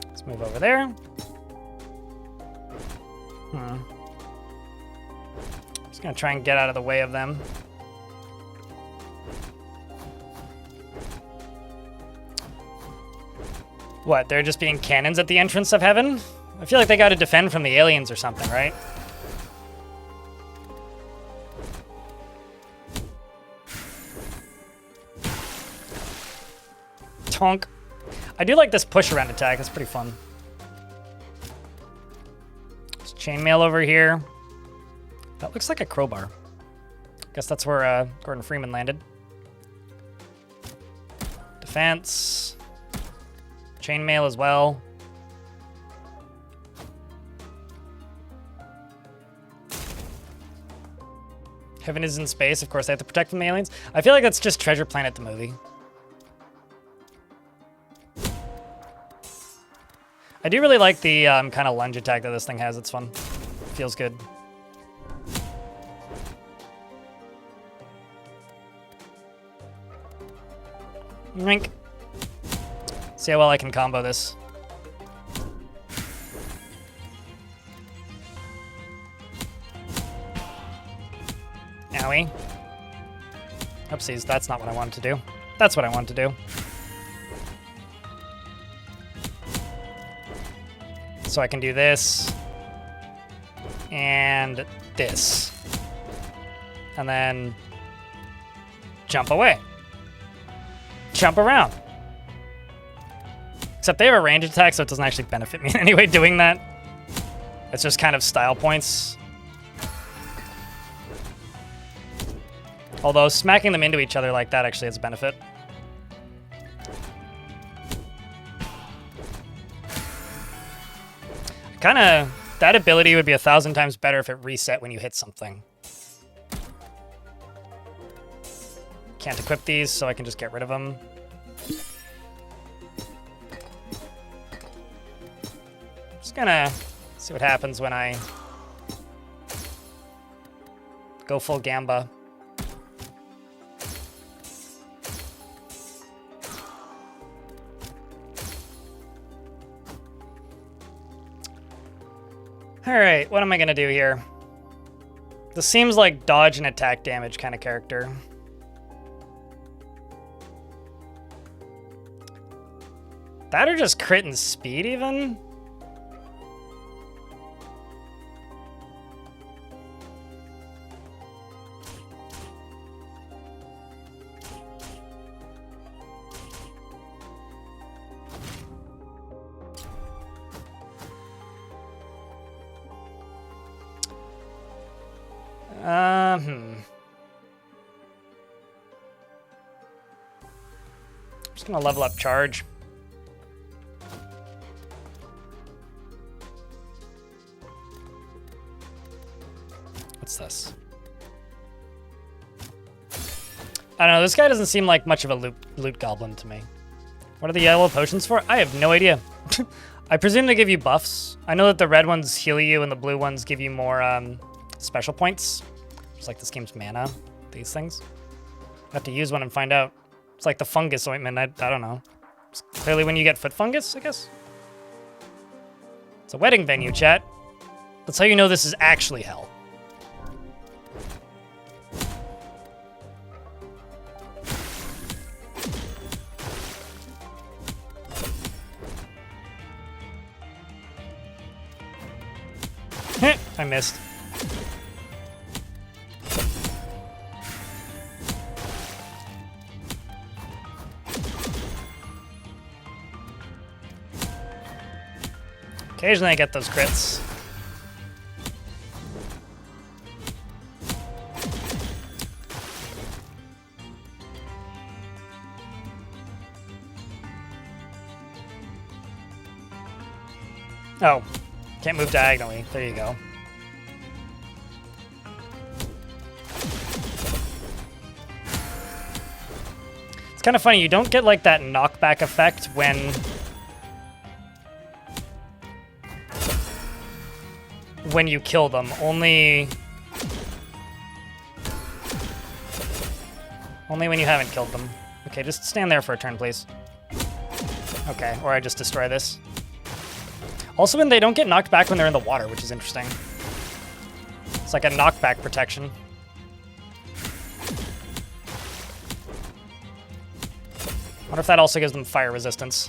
Let's move over there. Just gonna try and get out of the way of them. What, they're just being cannons at the entrance of heaven? I feel like they gotta defend from the aliens or something, right? Tonk. I do like this push around attack, it's pretty fun. There's chainmail over here. That looks like a crowbar. Guess that's where Gordon Freeman landed. Defense. Chainmail as well. Heaven is in space. Of course, they have to protect from the aliens. I feel like that's just Treasure Planet, the movie. I do really like the kind of lunge attack that this thing has. It's fun. Feels good. Yoink. See how well I can combo this. Owie. Oopsies, that's not what I wanted to do. That's what I wanted to do. So I can do this. And this. And then jump away. Jump around. Except they have a range attack, so it doesn't actually benefit me in any way doing that. It's just kind of style points. Although smacking them into each other like that actually has a benefit. Kinda, that ability would be 1,000 times better if it reset when you hit something. Can't equip these, so I can just get rid of them. Just gonna see what happens when I go full Gamba. Alright, what am I gonna do here? This seems like dodge and attack damage kind of character. That or just crit and speed even? I'm just gonna level up charge. What's this? I don't know, this guy doesn't seem like much of a loot goblin to me. What are the yellow potions for? I have no idea. I presume they give you buffs. I know that the red ones heal you and the blue ones give you more special points. Just like this game's mana, these things. I have to use one and find out. It's like the fungus ointment, I don't know. It's clearly when you get foot fungus, I guess? It's a wedding venue, chat. That's how you know this is actually hell. I missed. Occasionally I get those crits. Oh, can't move diagonally. There you go. It's kind of funny, you don't get like that knockback effect when you kill them, only when you haven't killed them. Okay, just stand there for a turn, please. Okay, or I just destroy this. Also, when they don't get knocked back when they're in the water, which is interesting. It's like a knockback protection. Wonder if that also gives them fire resistance.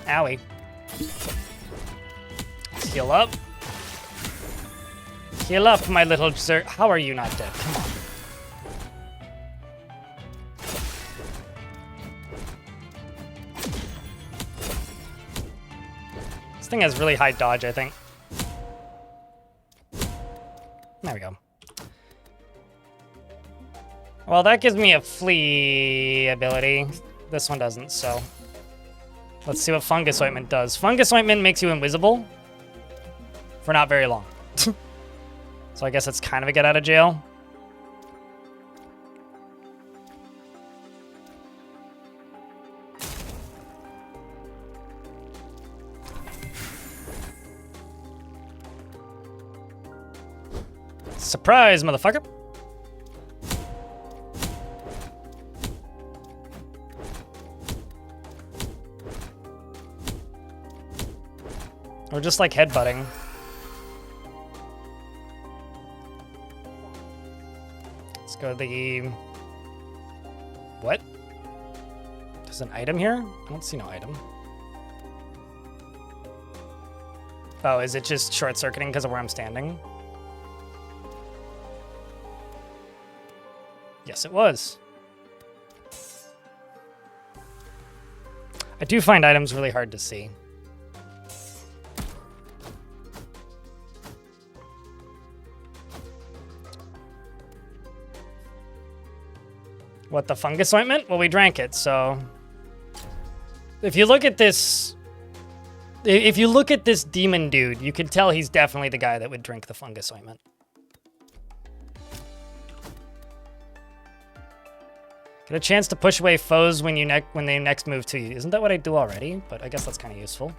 Owie. Let's heal up. Heal up, my little dessert. How are you not dead? Come on. This thing has really high dodge, I think. There we go. Well, that gives me a flee ability. This one doesn't, so... Let's see what Fungus Ointment does. Fungus Ointment makes you invisible for not very long. So I guess it's kind of a get out of jail. Surprise, motherfucker. Or just like headbutting. Let's go to the... What? There's an item here? I don't see no item. Oh, is it just short-circuiting because of where I'm standing? Yes, it was. I do find items really hard to see. What, the fungus ointment? Well, we drank it, so... If you look at this... If you look at this demon dude, you can tell he's definitely the guy that would drink the fungus ointment. Get a chance to push away foes when they next move to you. Isn't that what I do already? But I guess that's kind of useful.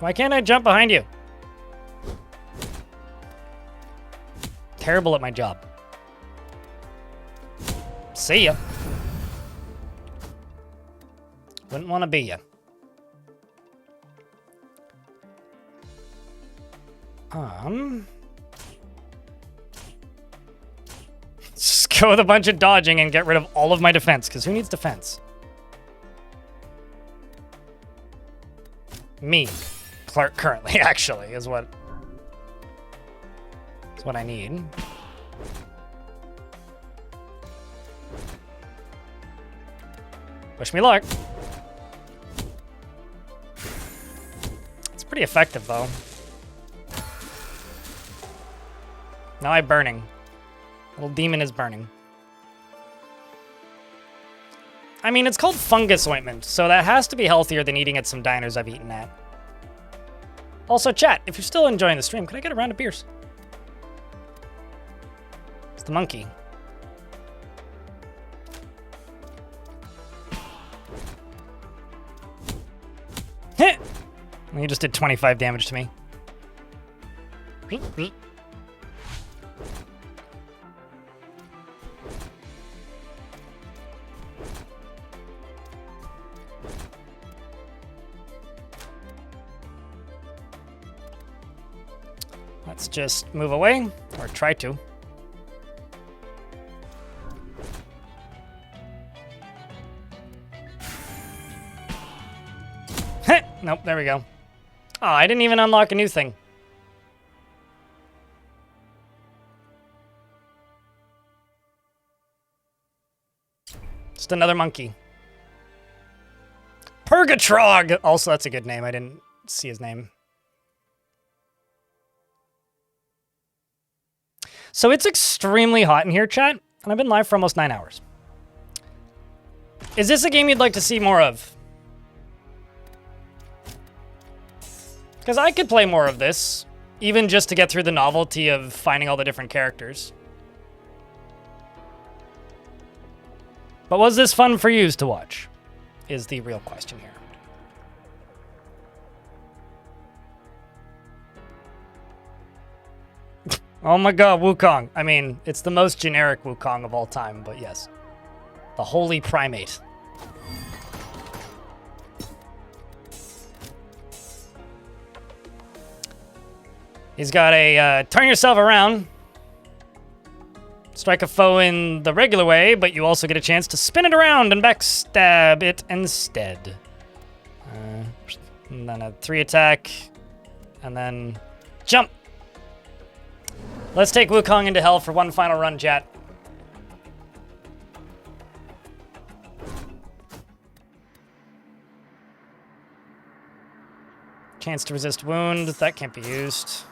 Why can't I jump behind you? Terrible at my job. See ya. Wouldn't want to be ya. Just go with a bunch of dodging and get rid of all of my defense, because who needs defense? Me. Currently, actually, is what I need. Wish me luck. It's pretty effective, though. Now I'm burning. Little demon is burning. I mean, it's called fungus ointment, so that has to be healthier than eating at some diners I've eaten at. Also, chat, if you're still enjoying the stream, could I get a round of beers? It's the monkey. Heh! He just did 25 damage to me. Let's just move away, or try to. Heh! Nope, there we go. Oh, I didn't even unlock a new thing. Just another monkey. Purgatrog! Also, that's a good name. I didn't see his name. So it's extremely hot in here, chat, and I've been live for almost 9 hours. Is this a game you'd like to see more of? Because I could play more of this, even just to get through the novelty of finding all the different characters. But was this fun for you to watch? Is the real question here. Oh my god, Wukong. I mean, it's the most generic Wukong of all time, but yes. The Holy Primate. He's got a turn yourself around. Strike a foe in the regular way, but you also get a chance to spin it around and backstab it instead. And then a 3 attack, and then jump. Let's take Wukong into hell for one final run, chat. Chance to resist wound. That can't be used.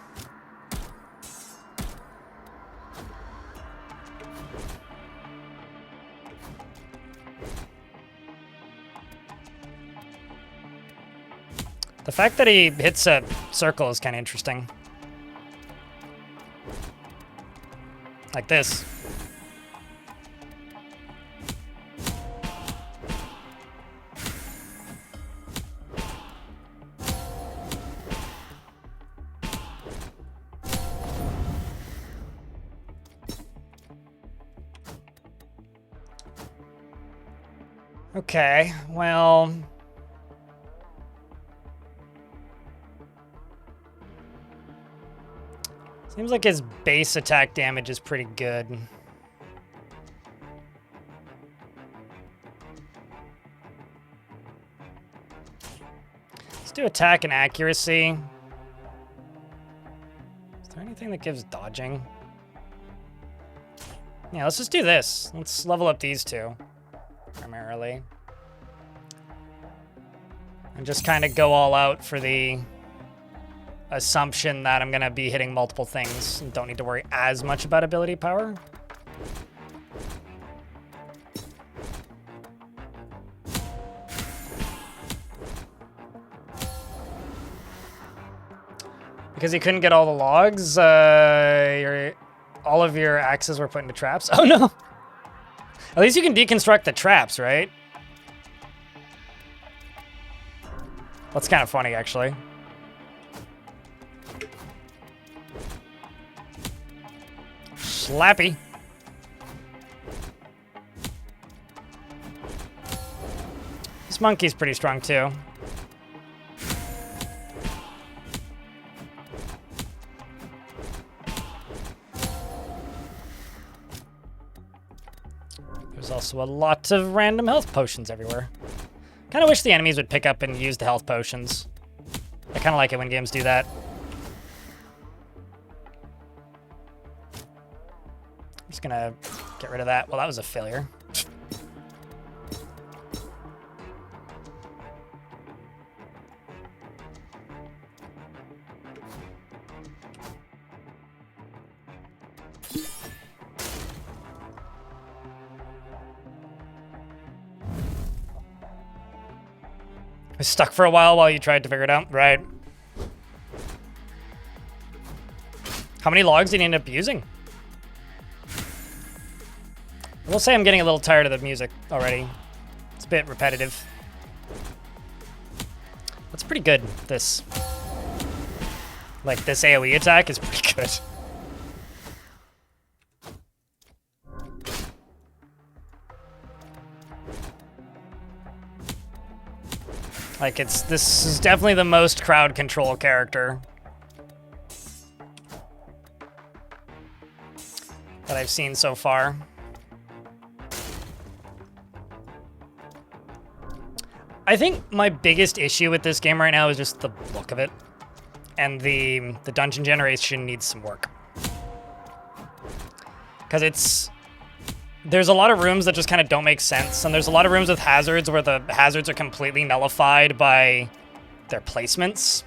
The fact that he hits a circle is kind of interesting. Like this. Okay, well... Seems like his base attack damage is pretty good. Let's do attack and accuracy. Is there anything that gives dodging? Yeah, let's just do this. Let's level up these two, primarily. And just kind of go all out for the assumption that I'm going to be hitting multiple things and don't need to worry as much about ability power. Because he couldn't get all the logs, all of your axes were put into traps. Oh no! At least you can deconstruct the traps, right? That's kind of funny, actually. Slappy. This monkey's pretty strong, too. There's also a lot of random health potions everywhere. Kind of wish the enemies would pick up and use the health potions. I kind of like it when games do that. I'm just gonna get rid of that. Well, that was a failure. I was stuck for a while you tried to figure it out. Right. How many logs did you end up using? I will say I'm getting a little tired of the music already. It's a bit repetitive. That's pretty good, this. Like, this AoE attack is pretty good. Like, this is definitely the most crowd control character that I've seen so far. I think my biggest issue with this game right now is just the look of it. And the dungeon generation needs some work. Because there's a lot of rooms that just kind of don't make sense, and there's a lot of rooms with hazards where the hazards are completely nullified by their placements.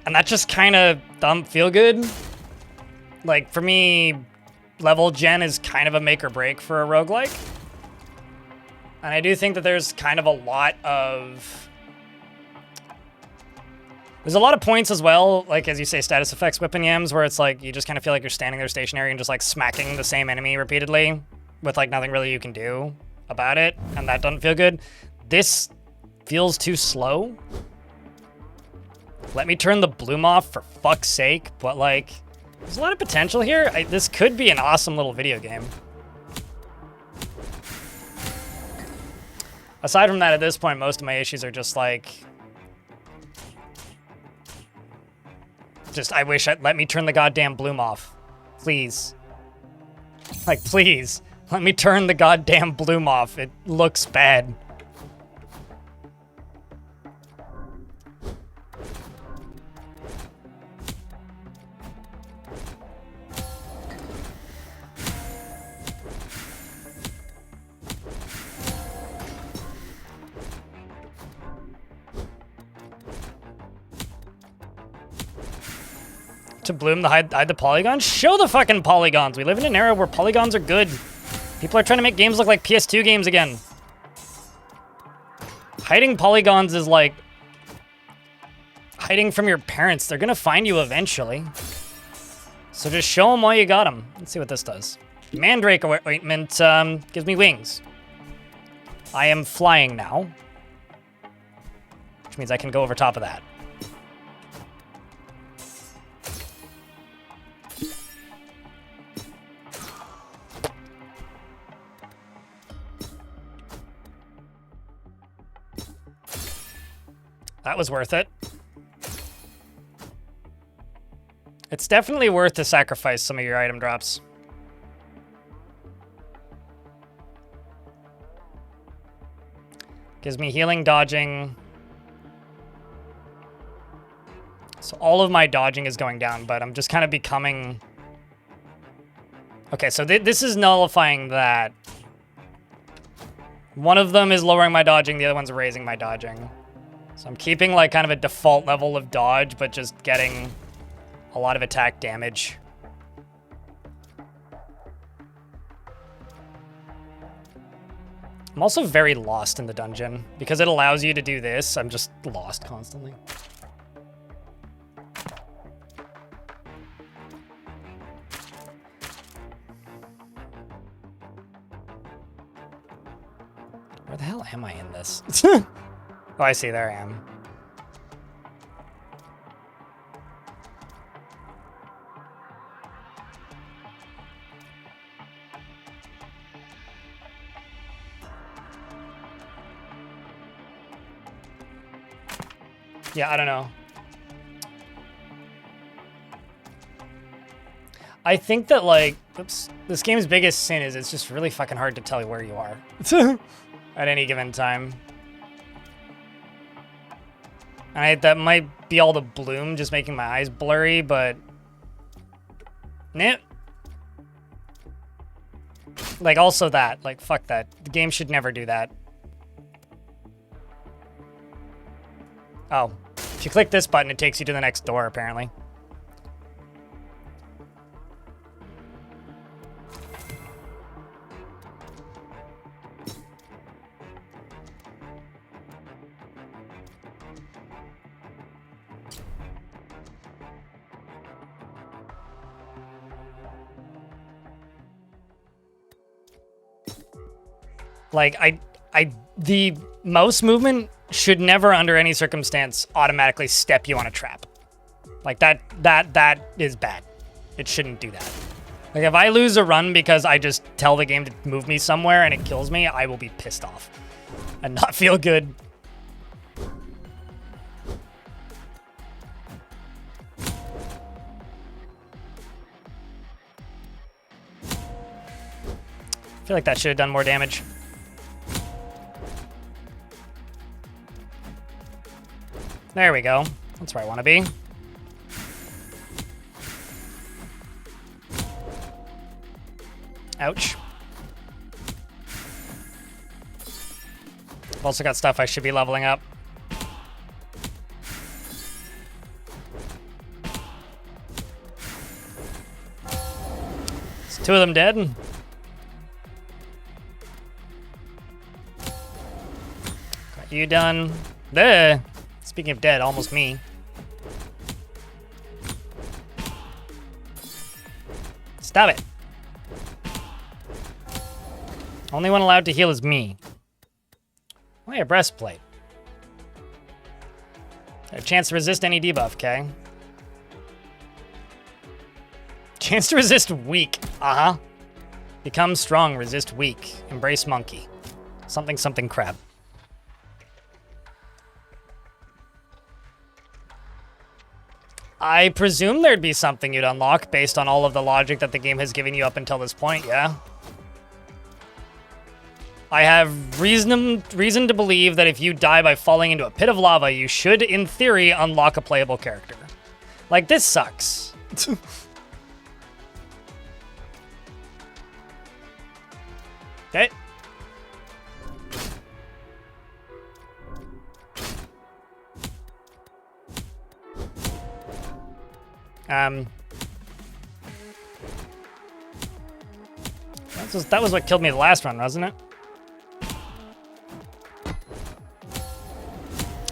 And that just kind of don't feel good. Like, for me, level gen is kind of a make or break for a roguelike. And I do think that there's kind of a lot of... There's a lot of points as well, like, as you say, status effects weapon yams, where it's like, you just kind of feel like you're standing there stationary and just, like, smacking the same enemy repeatedly with, like, nothing really you can do about it, and that doesn't feel good. This feels too slow. Let me turn the bloom off, for fuck's sake, but, like, there's a lot of potential here. This could be an awesome little video game. Aside from that, at this point, most of my issues are just, like... I wish let me turn the goddamn bloom off. Please. Like, please. Let me turn the goddamn bloom off. It looks bad. To bloom the hide the polygons? Show the fucking polygons. We live in an era where polygons are good. People are trying to make games look like PS2 games again. Hiding polygons is like hiding from your parents. They're gonna find you eventually. So just show them while you got them. Let's see what this does. Mandrake ointment gives me wings. I am flying now, which means I can go over top of that. That was worth it. It's definitely worth to sacrifice some of your item drops. Gives me healing, dodging. So all of my dodging is going down, but I'm just kind of becoming... Okay, so this is nullifying that. One of them is lowering my dodging, the other one's raising my dodging. So I'm keeping like kind of a default level of dodge, but just getting a lot of attack damage. I'm also very lost in the dungeon. Because it allows you to do this, I'm just lost constantly. Where the hell am I in this? Oh, I see, there I am. Yeah, I don't know. I think that, like, oops, this game's biggest sin is it's just really fucking hard to tell where you are at any given time. That might be all the bloom just making my eyes blurry, but... Nah. Like, also that. Like, fuck that. The game should never do that. Oh. If you click this button, it takes you to the next door, apparently. Like, the mouse movement should never, under any circumstance, automatically step you on a trap. Like, that is bad. It shouldn't do that. Like, if I lose a run because I just tell the game to move me somewhere and it kills me, I will be pissed off and not feel good. I feel like that should have done more damage. There we go. That's where I want to be. Ouch. I've also got stuff I should be leveling up. Is two of them dead? Got you done. There. Speaking of dead, almost me. Stop it. Only one allowed to heal is me. Why a breastplate? Got a chance to resist any debuff, okay? Chance to resist weak. Uh-huh. Become strong, resist weak. Embrace monkey. Something, something crab. I presume there'd be something you'd unlock based on all of the logic that the game has given you up until this point, yeah? I have reason to believe that if you die by falling into a pit of lava, you should, in theory, unlock a playable character. Like, this sucks. Okay. That was what killed me the last run, wasn't it?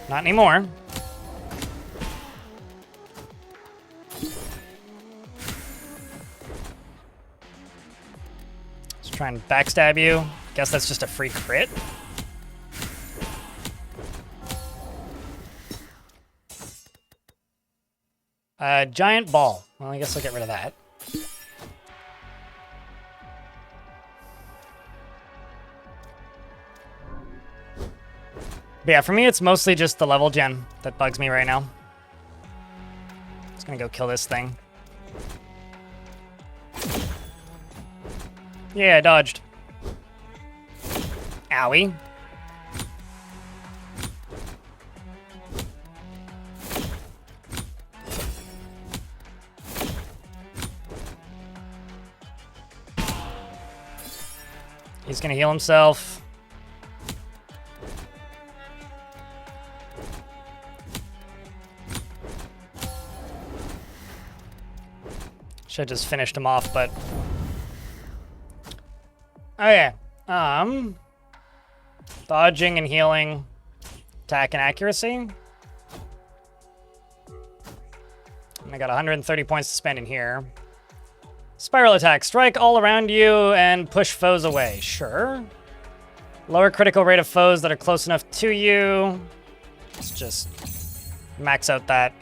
Not anymore. Let's try and backstab you. Guess that's just a free crit. Giant ball. Well, I guess I'll get rid of that. But yeah, for me, it's mostly just the level gen that bugs me right now. Just gonna go kill this thing. Yeah, I dodged. Owie. He's gonna heal himself. Should've just finished him off, but... Okay. Dodging and healing. Attack and accuracy. And I got 130 points to spend in here. Spiral attack. Strike all around you and push foes away. Sure. Lower critical rate of foes that are close enough to you. Let's just max out that.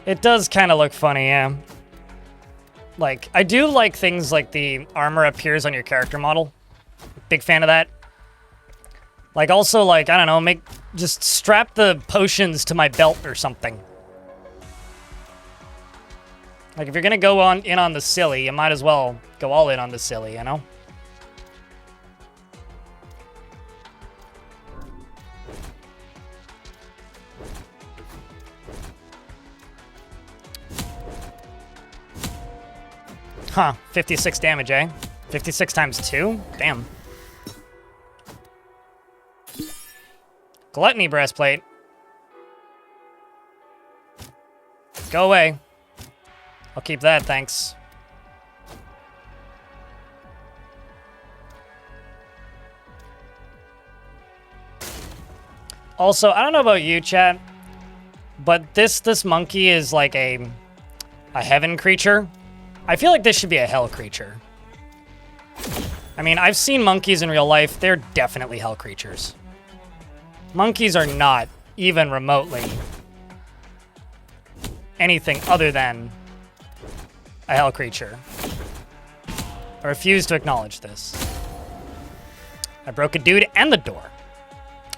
It does kind of look funny, yeah. Like, I do like things like the armor appears on your character model. Big fan of that. Like, also, like, I don't know, just strap the potions to my belt or something. Like, if you're gonna go in on the silly, you might as well go all in on the silly, you know? Huh, 56 damage, eh? 56 times 2? Damn. Gluttony breastplate. Go away. I'll keep that, thanks. Also, I don't know about you, chat, but this monkey is like a heaven creature. I feel like this should be a hell creature. I mean, I've seen monkeys in real life. They're definitely hell creatures. Monkeys are not even remotely anything other than a hell creature. I refuse to acknowledge this. I broke a dude and the door.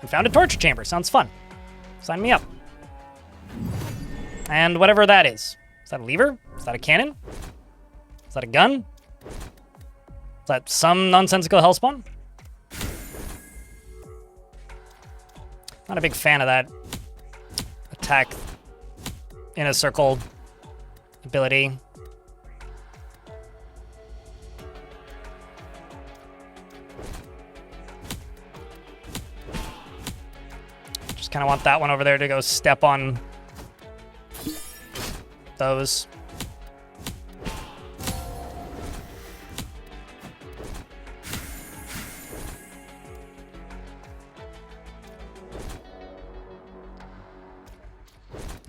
And found a torture chamber. Sounds fun. Sign me up. And whatever that is. Is that a lever? Is that a cannon? Is that a gun? Is that some nonsensical hellspawn? Not a big fan of that attack in a circle ability. Just kind of want that one over there to go step on those.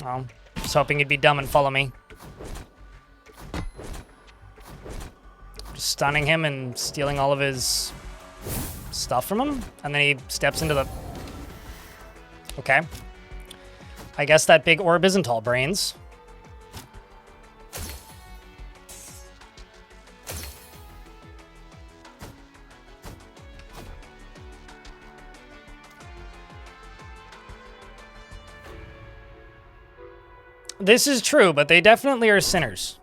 Oh, just hoping he'd be dumb and follow me. Just stunning him and stealing all of his stuff from him. And then he steps into the... Okay. I guess that big orb isn't all brains. This is true, but they definitely are sinners.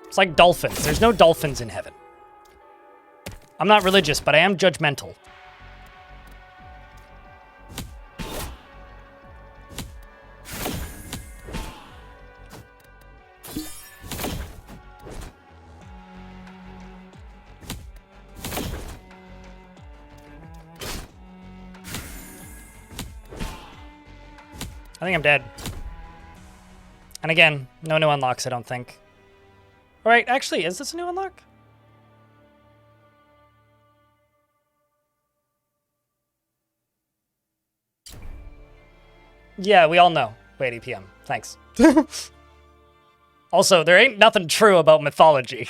It's like dolphins. There's no dolphins in heaven. I'm not religious, but I am judgmental. I think I'm dead. And again, no new unlocks, I don't think. All right, actually, is this a new unlock? Yeah, we all know. Wait, EPM. Thanks. Also, there ain't nothing true about mythology.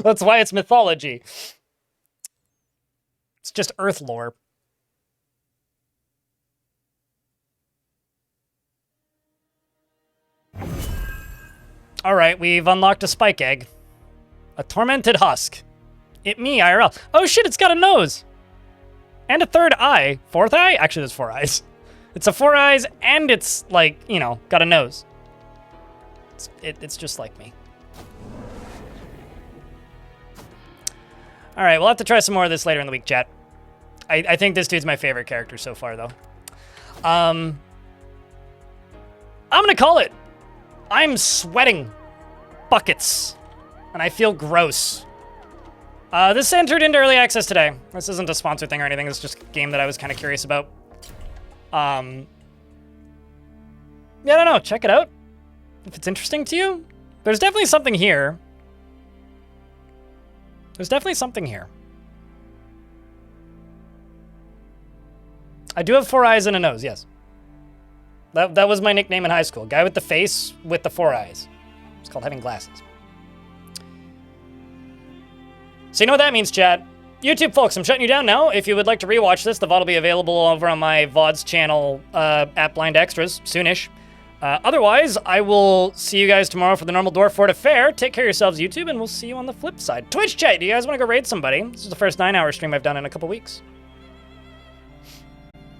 That's why it's mythology. It's just Earth lore. All right, we've unlocked a spike egg. A tormented husk. It me, IRL. Oh shit, it's got a nose. And a third eye. Fourth eye? Actually, there's 4 eyes. It's a 4 eyes, and it's, like, you know, got a nose. It's just like me. All right, we'll have to try some more of this later in the week, chat. I think this dude's my favorite character so far, though. I'm gonna call it. I'm sweating buckets, and I feel gross. This entered into early access today. This isn't a sponsor thing or anything. It's just a game that I was kind of curious about. Yeah, I don't know. Check it out. If it's interesting to you, there's definitely something here. There's definitely something here. I do have 4 eyes and a nose, yes. That was my nickname in high school. Guy with the face with the 4 eyes. It's called having glasses. So you know what that means, chat. YouTube folks, I'm shutting you down now. If you would like to rewatch this, the VOD will be available over on my VODs channel at Blind Extras soonish. Otherwise, I will see you guys tomorrow for the Normal Dwarf Fort Affair. Take care of yourselves, YouTube, and we'll see you on the flip side. Twitch chat, do you guys want to go raid somebody? This is the first 9-hour stream I've done in a couple weeks.